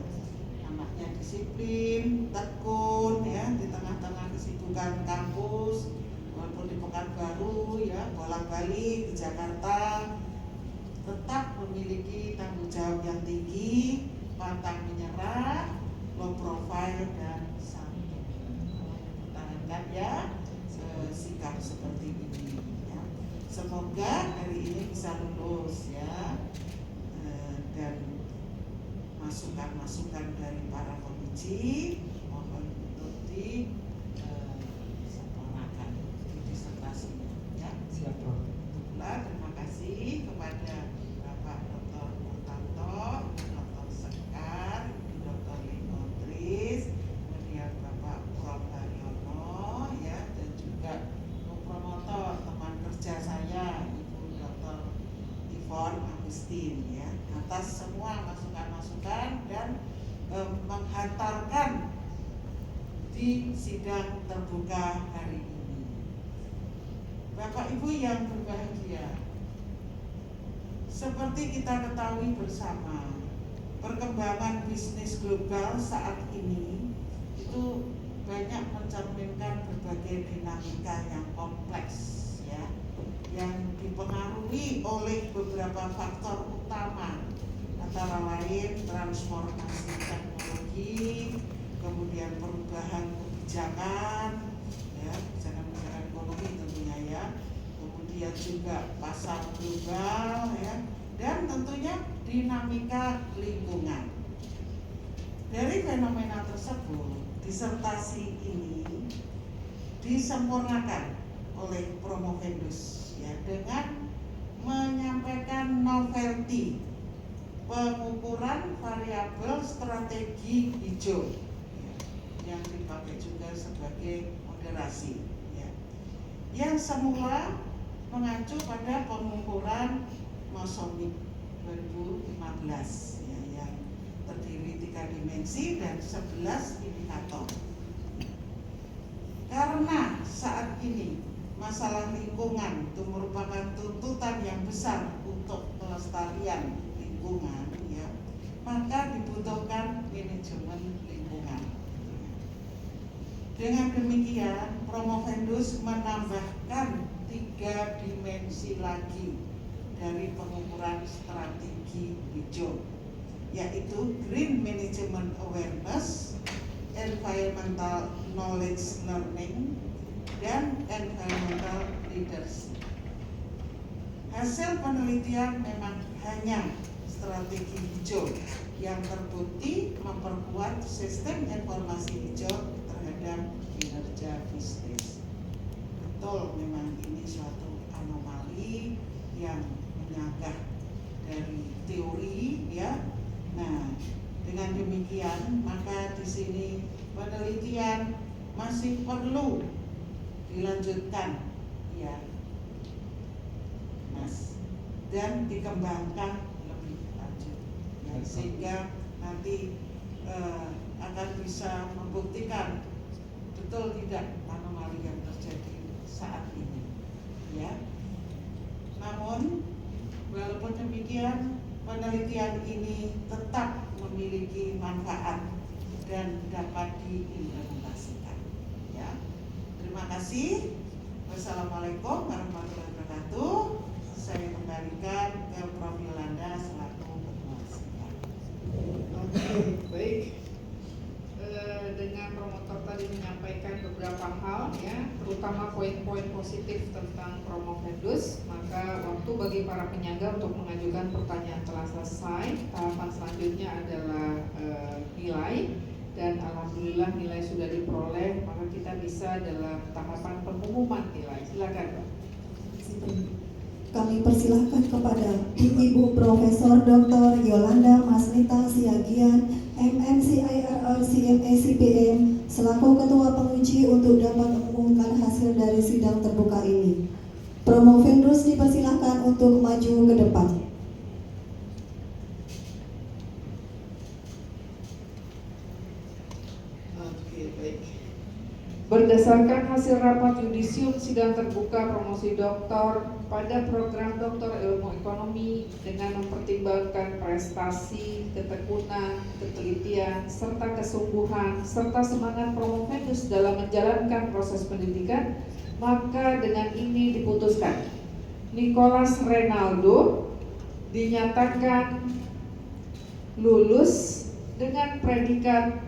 Anaknya disiplin, tekun ya, di tengah-tengah kesibukan kampus, walaupun di Pekanbaru ya, bolak-balik ke Jakarta, tetap memiliki tanggung jawab yang tinggi, pantang menyerah, low profile dan santun. Pertahankan ya sikap seperti ini ya. Semoga hari ini bisa lulus ya, dan masukan-masukan dari para penguji mohon untuk disempurnakan disertasinya ya. Siap, Prof. Pula terima kasih kepada Bapak Dr. Purtanto, Dr. Sekar, Dr. Linotris, kemudian Bapak Prof. Haryono ya, dan juga promotor teman kerja saya Ibu Dr. Ivon Agustin ini ya, atas semua masukan-masukan dan menghantarkan di sidang terbuka hari ini. Bapak Ibu yang berbahagia, seperti kita ketahui bersama, perkembangan bisnis global saat ini itu banyak mencerminkan berbagai dinamika yang kompleks ya, yang dipengaruhi oleh beberapa faktor utama, antara lain transformasi teknologi, kemudian perubahan kebijakan ya, kebijakan ekonomi tentunya ya, kemudian juga pasar global ya, dan tentunya dinamika lingkungan. Dari fenomena tersebut, disertasi ini disempurnakan oleh Promovendus ya, dengan menyampaikan novelty pengukuran variabel strategi hijau ya, yang dipakai juga sebagai moderasi ya, yang semula mengacu pada pengukuran Mosonic 2015 ya, yang terdiri 3 dimensi dan 11 indikator. Karena saat ini masalah lingkungan itu merupakan tuntutan yang besar untuk pelestarian lingkungan ya, maka dibutuhkan manajemen lingkungan. Dengan demikian, Promovendus menambahkan 3 dimensi lagi dari pengukuran strategi hijau, yaitu Green Management Awareness, Environmental Knowledge Learning, dan Environmental Leadership. Hasil penelitian memang hanya strategi hijau yang terbukti memperkuat sistem informasi hijau terhadap kinerja bisnis. Betul, memang ini suatu anomali yang menyanggah dari teori ya. Nah, dengan demikian maka di sini penelitian masih perlu dilanjutkan ya, Mas, dan dikembangkan lebih lanjut ya, sehingga nanti akan bisa membuktikan betul tidak anomali yang terjadi saat ini ya. Namun walaupun demikian, penelitian ini tetap memiliki manfaat dan dapat diimplementasikan ya. Terima kasih. Wassalamualaikum warahmatullahi wabarakatuh. Saya kembalikan ke Prof. Yolanda selaku ketua sidang. Oke, baik. Dengan promotor tadi menyampaikan beberapa hal ya, terutama poin-poin positif tentang Promovendus, maka waktu bagi para penyangga untuk mengajukan pertanyaan telah selesai. Tahapan selanjutnya adalah nilai, dan alhamdulillah nilai sudah diperoleh, maka kita bisa dalam tahapan pengumuman nilai. Silakan, Pak. Kami persilahkan kepada Ibu Profesor Dr. Yolanda Maslita Siagian, MNCIRR CMA CPM, selaku Ketua Penguji untuk dapat mengumumkan hasil dari sidang terbuka ini. Promovendus dipersilahkan untuk maju ke depan. Oke, baik. Berdasarkan hasil rapat yudisium sidang terbuka promosi doktor pada program doktor ilmu ekonomi dengan mempertimbangkan prestasi, ketekunan, ketelitian, serta kesungguhan, serta semangat Promovendus dalam menjalankan proses pendidikan, maka dengan ini diputuskan Nicholas Renaldo dinyatakan lulus dengan predikat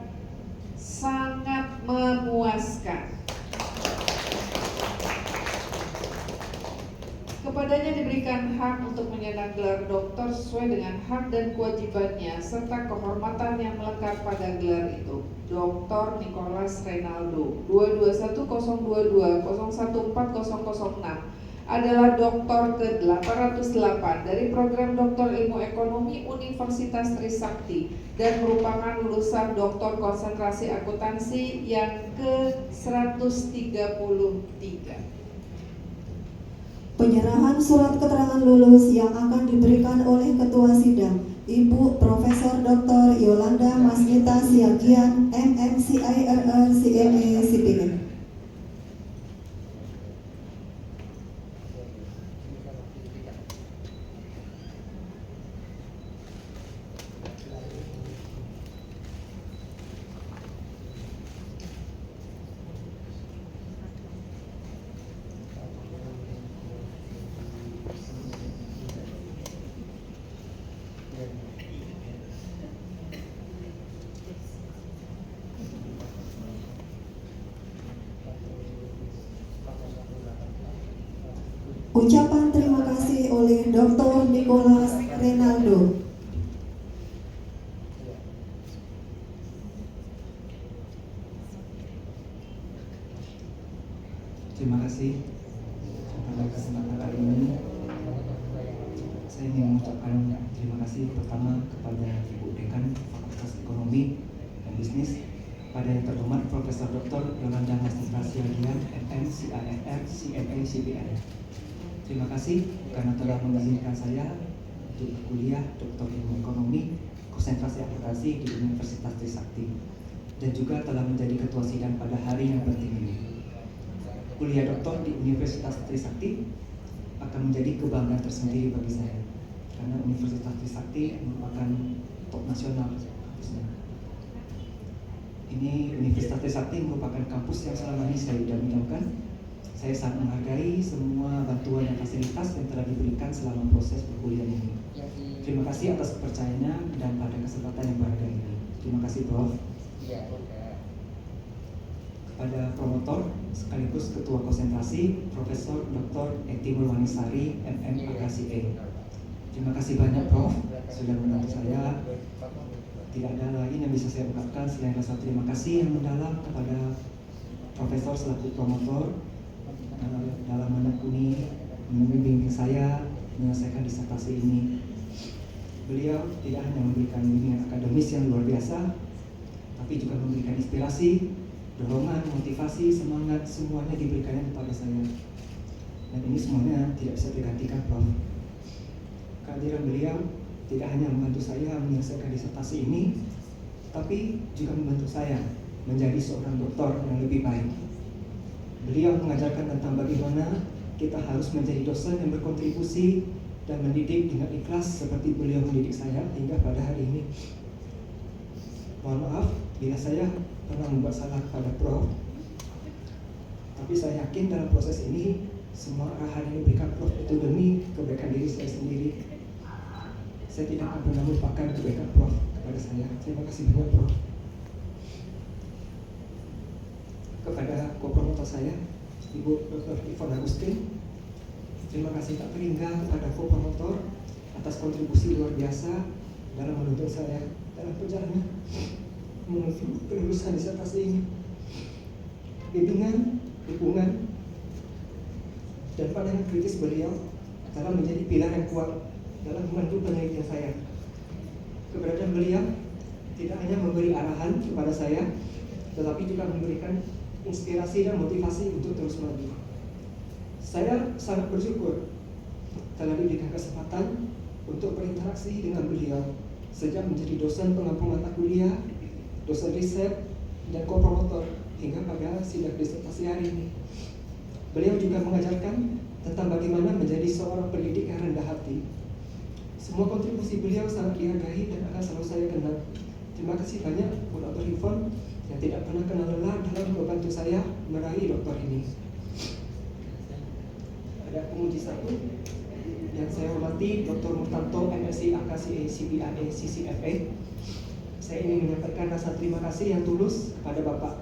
sangat memuaskan. Kepadanya diberikan hak untuk menyandang gelar doktor sesuai dengan hak dan kewajibannya serta kehormatan yang melekat pada gelar itu. Dr. Nicholas Renaldo 221-022-014006 adalah doktor ke-808 dari program Doktor Ilmu Ekonomi Universitas Trisakti dan merupakan lulusan Doktor Konsentrasi Akuntansi yang ke-133. Penyerahan surat keterangan lulus yang akan diberikan oleh Ketua Sidang, Ibu Profesor Dr. Yolanda Masnita Siagian, MMCIRR CME CPN. Ucapan terima kasih oleh Dr. Nicholas Renaldo. Terima kasih pada kesempatan kali ini. Saya ingin mengucapkan terima kasih pertama kepada Ibu Dekan Fakultas Ekonomi dan Bisnis, pada yang terhormat Profesor Dr. Yolanda Masnita Siagian, MMCIRR CME CPN. Terima kasih karena telah mengizinkan saya untuk berkuliah Doktor Ilmu Ekonomi konsentrasi akuntansi di Universitas Trisakti, dan juga telah menjadi ketua sidang pada hari yang penting ini. Kuliah doktor di Universitas Trisakti akan menjadi kebanggaan tersendiri bagi saya, karena Universitas Trisakti merupakan top nasional kampusnya. Ini Universitas Trisakti merupakan kampus yang selama ini saya idam-idamkan. Saya sangat menghargai semua bantuan dan fasilitas yang telah diberikan selama proses perkuliahan ini. Terima kasih atas kepercayaannya dan pada kesempatan yang berharga ini. Terima kasih, Prof. Kepada promotor sekaligus ketua konsentrasi Profesor Dr. Eti Mulwanisari, MM AKCE. Terima kasih banyak, Prof, sudah membantu saya. Tidak ada lagi yang bisa saya ungkapkan selain rasa terima kasih yang mendalam kepada Profesor selaku promotor dalam menekuni membimbing saya menyelesaikan disertasi ini. Beliau tidak hanya memberikan bimbingan akademis yang luar biasa, tapi juga memberikan inspirasi, dorongan, motivasi, semangat, semuanya diberikannya kepada saya. Dan ini semuanya tidak bisa tergantikan, Prof. Kehadiran beliau tidak hanya membantu saya menyelesaikan disertasi ini, tapi juga membantu saya menjadi seorang doktor yang lebih baik. Beliau mengajarkan tentang bagaimana kita harus menjadi dosen yang berkontribusi dan mendidik dengan ikhlas seperti beliau mendidik saya hingga pada hari ini. Mohon maaf bila saya pernah membuat salah kepada Prof. Tapi saya yakin dalam proses ini semua arahan yang diberikan Prof itu demi kebaikan diri saya sendiri. Saya tidak akan pernah melupakan kebaikan Prof kepada saya. Terima kasih banyak, Prof. Kepada co-promotor saya, Ibu Dr. Ivon Agustin, terima kasih tak terhingga kepada co-promotor atas kontribusi luar biasa dalam menuntun saya dalam perjalanan menuju kelulusan disertasi ini. Bimbingan, dukungan, dan pandangan kritis beliau telah menjadi pilar yang kuat dalam membantu penelitian saya. Keberadaan beliau tidak hanya memberi arahan kepada saya, tetapi juga memberikan inspirasi dan motivasi untuk terus maju. Saya sangat bersyukur telah diberikan kesempatan untuk berinteraksi dengan beliau sejak menjadi dosen pengampu mata kuliah, dosen riset, dan co-promotor hingga pada sidang disertasi hari ini. Beliau juga mengajarkan tentang bagaimana menjadi seorang pendidik yang rendah hati. Semua kontribusi beliau sangat dihargai dan akan selalu saya kenang. Terima kasih banyak Bu Dr. Ivon yang tidak pernah kenal lelah dalam membantu saya meraih doktor ini. Ada penguji satu yang saya hormati, Dr. Murtanto, MSc AKCE CPAE CCFA. Saya ingin menyampaikan rasa terima kasih yang tulus kepada Bapak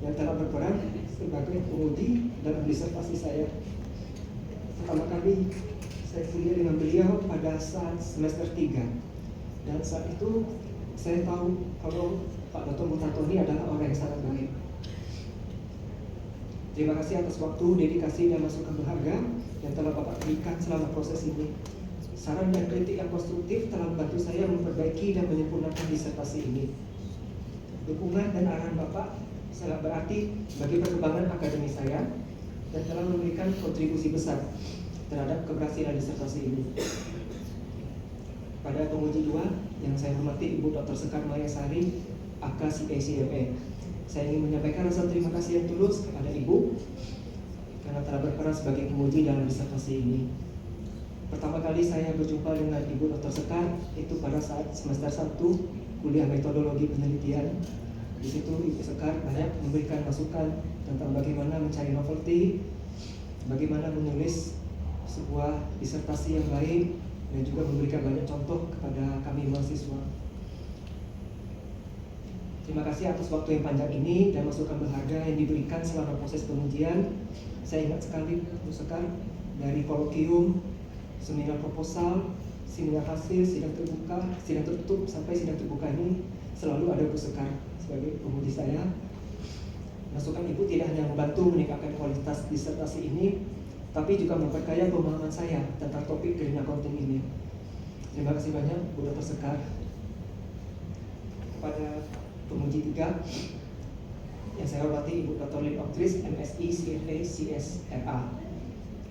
yang telah berperan sebagai penguji dalam disertasi saya. Pertama kali saya kuliah dengan beliau pada saat semester 3, dan saat itu saya tahu kalau Pak Dr. Murtanto ini adalah orang yang sangat baik. Terima kasih atas waktu, dedikasi, dan masukan berharga yang telah Bapak berikan selama proses ini. Saran dan kritik yang konstruktif telah membantu saya memperbaiki dan menyempurnakan disertasi ini. Dukungan dan arahan Bapak sangat berarti bagi perkembangan akademi saya dan telah memberikan kontribusi besar terhadap keberhasilan disertasi ini. Pada penguji 2 yang saya hormati Ibu Dr. Sekar Mayasari, AKCACME, saya ingin menyampaikan rasa terima kasih yang tulus kepada Ibu karena telah berperan sebagai penguji dalam disertasi ini. Pertama kali saya berjumpa dengan Ibu Dr. Sekar itu pada saat semester 1 kuliah metodologi penelitian. Di situ Ibu Sekar banyak memberikan masukan tentang bagaimana mencari novelty, bagaimana menulis sebuah disertasi yang baik, dan juga memberikan banyak contoh kepada kami mahasiswa. Terima kasih atas waktu yang panjang ini dan masukan berharga yang diberikan selama proses pengujian. Saya ingat sekali Bu Sekar, dari kolokium, seminar proposal, seminar hasil, sidang terbuka, sidang tertutup, sampai sidang terbuka ini selalu ada Bu Sekar sebagai penguji saya. Masukan Ibu tidak hanya membantu meningkatkan kualitas disertasi ini, tapi juga memperkaya pemahaman saya tentang topik green accounting ini. Terima kasih banyak Bu Dr. Sekar. Kepada penguji 3 yang saya hormati Ibu Dr. Lin Oktris, MSI, CFA, CSRA.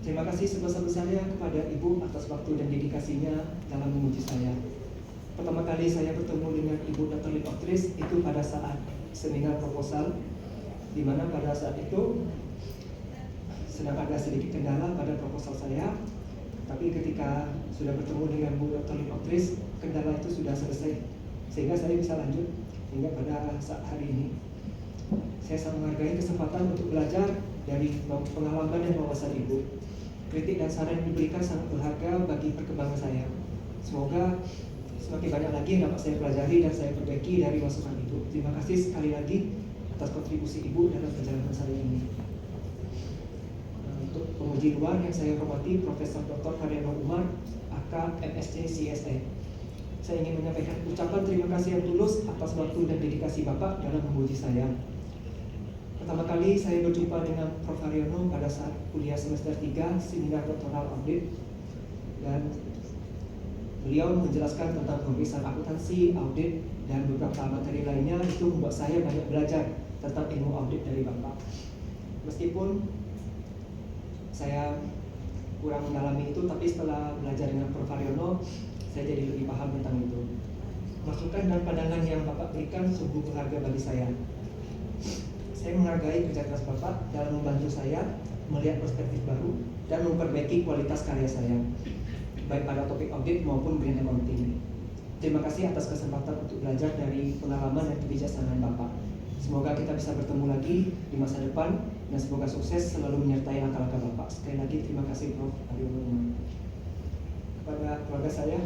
Terima kasih sebesar-besarnya kepada Ibu atas waktu dan dedikasinya dalam menguji saya. Pertama kali saya bertemu dengan Ibu Dr. Lin Oktris itu pada saat seminar proposal, di mana pada saat itu sedang ada sedikit kendala pada proposal saya, tapi ketika sudah bertemu dengan Bu Dr. Lin Oktris, kendala itu sudah selesai, sehingga saya bisa lanjut hingga pada saat hari ini. Saya sangat menghargai kesempatan untuk belajar dari pengalaman dan wawasan Ibu. Kritik dan saran yang diberikan sangat berharga bagi perkembangan saya. Semoga semakin banyak lagi yang dapat saya pelajari dan saya perbaiki dari masukan Ibu. Terima kasih sekali lagi atas kontribusi Ibu dalam perjalanan saya ini. Untuk penguji 2 yang saya hormati Profesor Dr. Haryano Umar, AK MSc CSE. Saya ingin menyampaikan ucapan terima kasih yang tulus atas waktu dan dedikasi Bapak dalam menguji saya. Pertama kali saya berjumpa dengan Prof. Haryano pada saat kuliah semester 3 seminar doktoral audit, dan beliau menjelaskan tentang pemeriksaan akuntansi, audit, dan beberapa materi lainnya. Itu membuat saya banyak belajar tentang ilmu audit dari Bapak. Meskipun saya kurang mendalami itu, tapi setelah belajar dengan Prof. Haryano, saya jadi lebih paham tentang itu. Masukan dan pandangan yang Bapak berikan sungguh berharga bagi saya. Saya menghargai kerja keras Bapak dalam membantu saya melihat perspektif baru dan memperbaiki kualitas karya saya, baik pada topik audit maupun green accounting. Terima kasih atas kesempatan untuk belajar dari pengalaman dan kebijaksanaan Bapak. Semoga kita bisa bertemu lagi di masa depan, dan semoga sukses selalu menyertai langkah-langkah Bapak. Sekali lagi terima kasih Prof. Haryano. Kepada keluarga saya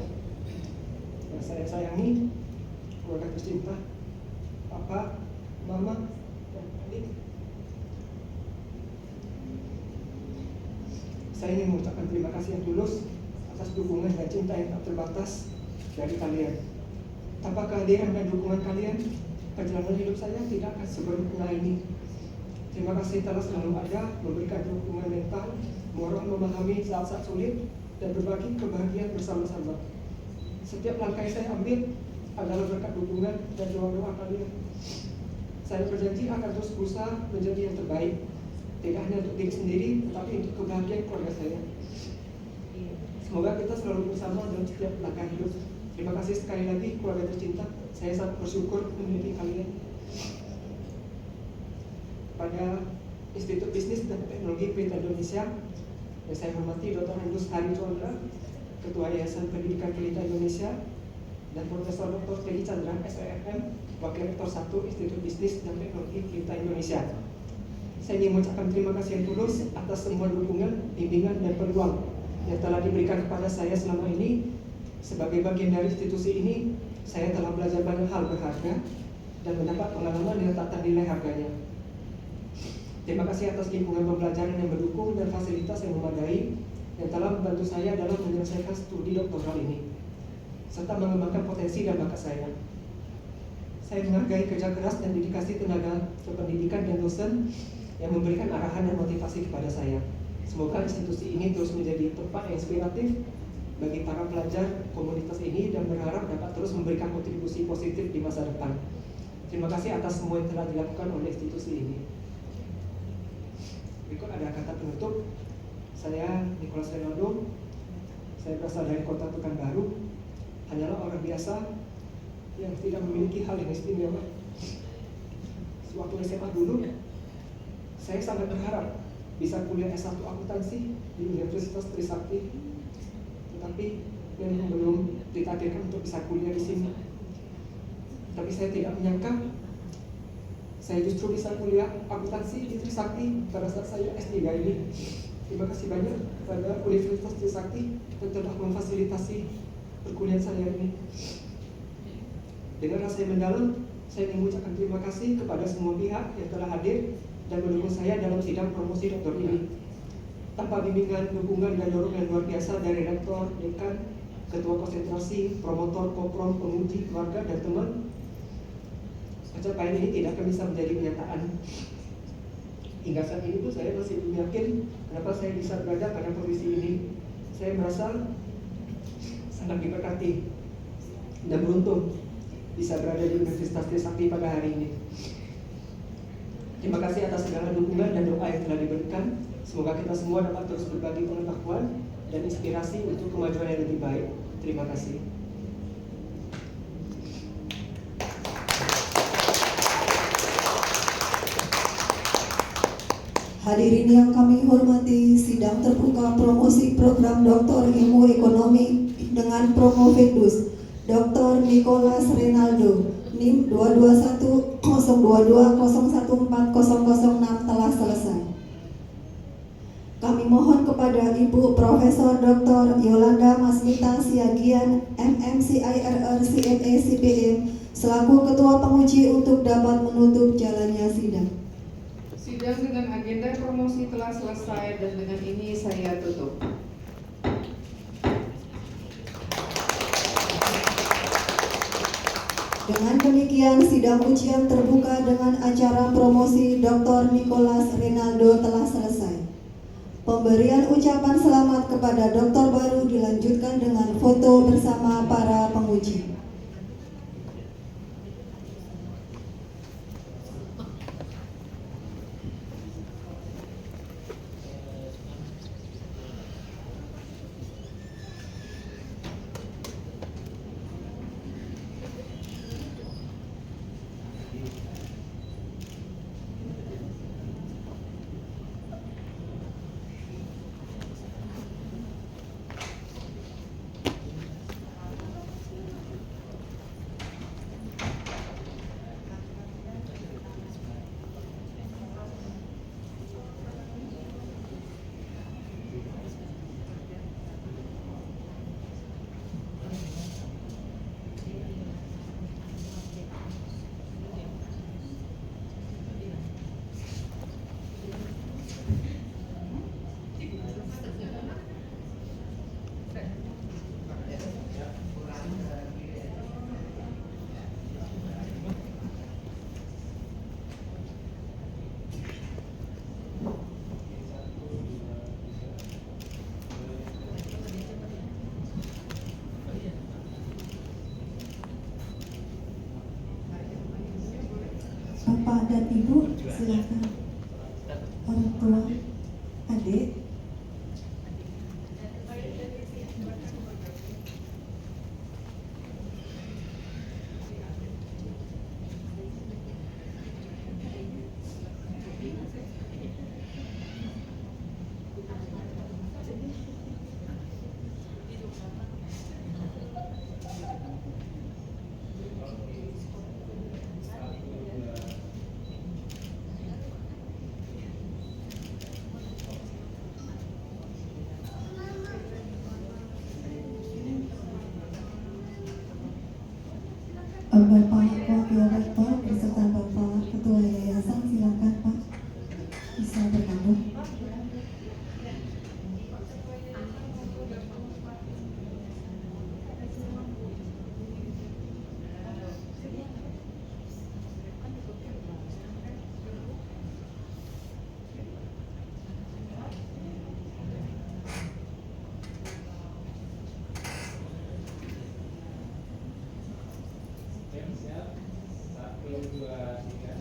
yang saya sayangi, keluarga tercinta, Papa, Mama, dan adik, saya ingin mengucapkan terima kasih yang tulus atas dukungan dan cinta yang tak terbatas dari kalian. Tanpa kehadiran dan dukungan kalian, perjalanan hidup saya tidak akan sempurna ini. Terima kasih telah selalu ada, memberikan dukungan mental, moral, memahami saat-saat sulit, dan berbagi kebahagiaan bersama-sama. Setiap langkah yang saya ambil adalah berkat dukungan dan doa-doa kalian. Saya berjanji akan terus berusaha menjadi yang terbaik, tidak hanya untuk diri sendiri, tetapi untuk kebahagiaan keluarga saya. Semoga kita selalu bersama dalam setiap langkah hidup. Terima kasih sekali lagi keluarga tercinta. Saya sangat bersyukur memiliki kalian. Pada Institut Bisnis dan Teknologi Pelita Indonesia, yang saya hormati Dr. Andus Hari Chandra, Ketua Yayasan Pendidikan Pelita Indonesia, dan Profesor Dr. Teddy Chandra, SEFM, Wakil Rektor 1 Institut Bisnis dan Teknologi Pelita Indonesia. Saya ingin mengucapkan terima kasih yang tulus atas semua dukungan, bimbingan, dan peluang yang telah diberikan kepada saya selama ini. Sebagai bagian dari institusi ini, saya telah belajar banyak hal berharga dan mendapat pengalaman yang tak ternilai harganya. Terima kasih atas lingkungan pembelajaran yang mendukung dan fasilitas yang memadai yang telah membantu saya dalam menyelesaikan studi doktoral ini, serta mengembangkan potensi dan bakat saya. Saya menghargai kerja keras dan dedikasi tenaga kependidikan dan dosen yang memberikan arahan dan motivasi kepada saya. Semoga institusi ini terus menjadi tempat yang inspiratif bagi para pelajar komunitas ini, dan berharap dapat terus memberikan kontribusi positif di masa depan. Terima kasih atas semua yang telah dilakukan oleh institusi ini. Berikut ada kata penutup. Saya Nicholas Renaldo. Saya berasal dari kota Pekanbaru. Hanyalah orang biasa yang tidak memiliki hal yang istimewa. Sewaktu SMA dulu, saya sangat berharap bisa kuliah S1 akuntansi di Universitas Trisakti, tetapi memang belum ditakdirkan untuk bisa kuliah di sini. Tapi saya tidak menyangka saya justru bisa kuliah akuntansi di Trisakti pada saat saya S3 ini. Terima kasih banyak kepada Universitas Trisakti yang telah memfasilitasi perkuliahan saya ini. Dengan rasa yang mendalam, saya ingin mengucapkan terima kasih kepada semua pihak yang telah hadir dan mendukung saya dalam sidang promosi doktor ini. Tanpa bimbingan, dukungan, dan dorongan luar biasa dari rektor, dekan, ketua konsentrasi, promotor, koprom, penguji, keluarga, dan teman, pencapaian ini tidak akan bisa menjadi kenyataan. Hingga saat ini pun saya masih belum yakin kenapa saya bisa berada pada posisi ini. Saya merasa sangat diberkati dan beruntung bisa berada di Universitas Trisakti pada hari ini. Terima kasih atas segala dukungan dan doa yang telah diberikan. Semoga kita semua dapat terus berbagi pengetahuan dan inspirasi untuk kemajuan yang lebih baik. Terima kasih. Hadirin yang kami hormati, sidang terbuka promosi program Doktor Ilmu Ekonomi dengan Promovendus Dr. Nicholas Renaldo NIM 2210220140006 telah selesai. Kami mohon kepada Ibu Profesor Dr. Yolanda Masmita Siagian MMCIRR CMA CPM selaku Ketua Penguji untuk dapat menutup jalannya sidang. Sidang dengan agenda promosi telah selesai dan dengan ini saya tutup. Dengan demikian, sidang ujian terbuka dengan acara promosi Dr. Nicholas Renaldo telah selesai. Pemberian ucapan selamat kepada dokter baru dilanjutkan dengan foto bersama para penguji. Bapak dan Ibu, silakan. Orang tua, adik. Bapak Wakil Rektor beserta Bapak Ketua Yayasan, silakan Pak, bisa bergabung. Siap, 1, 2, 3.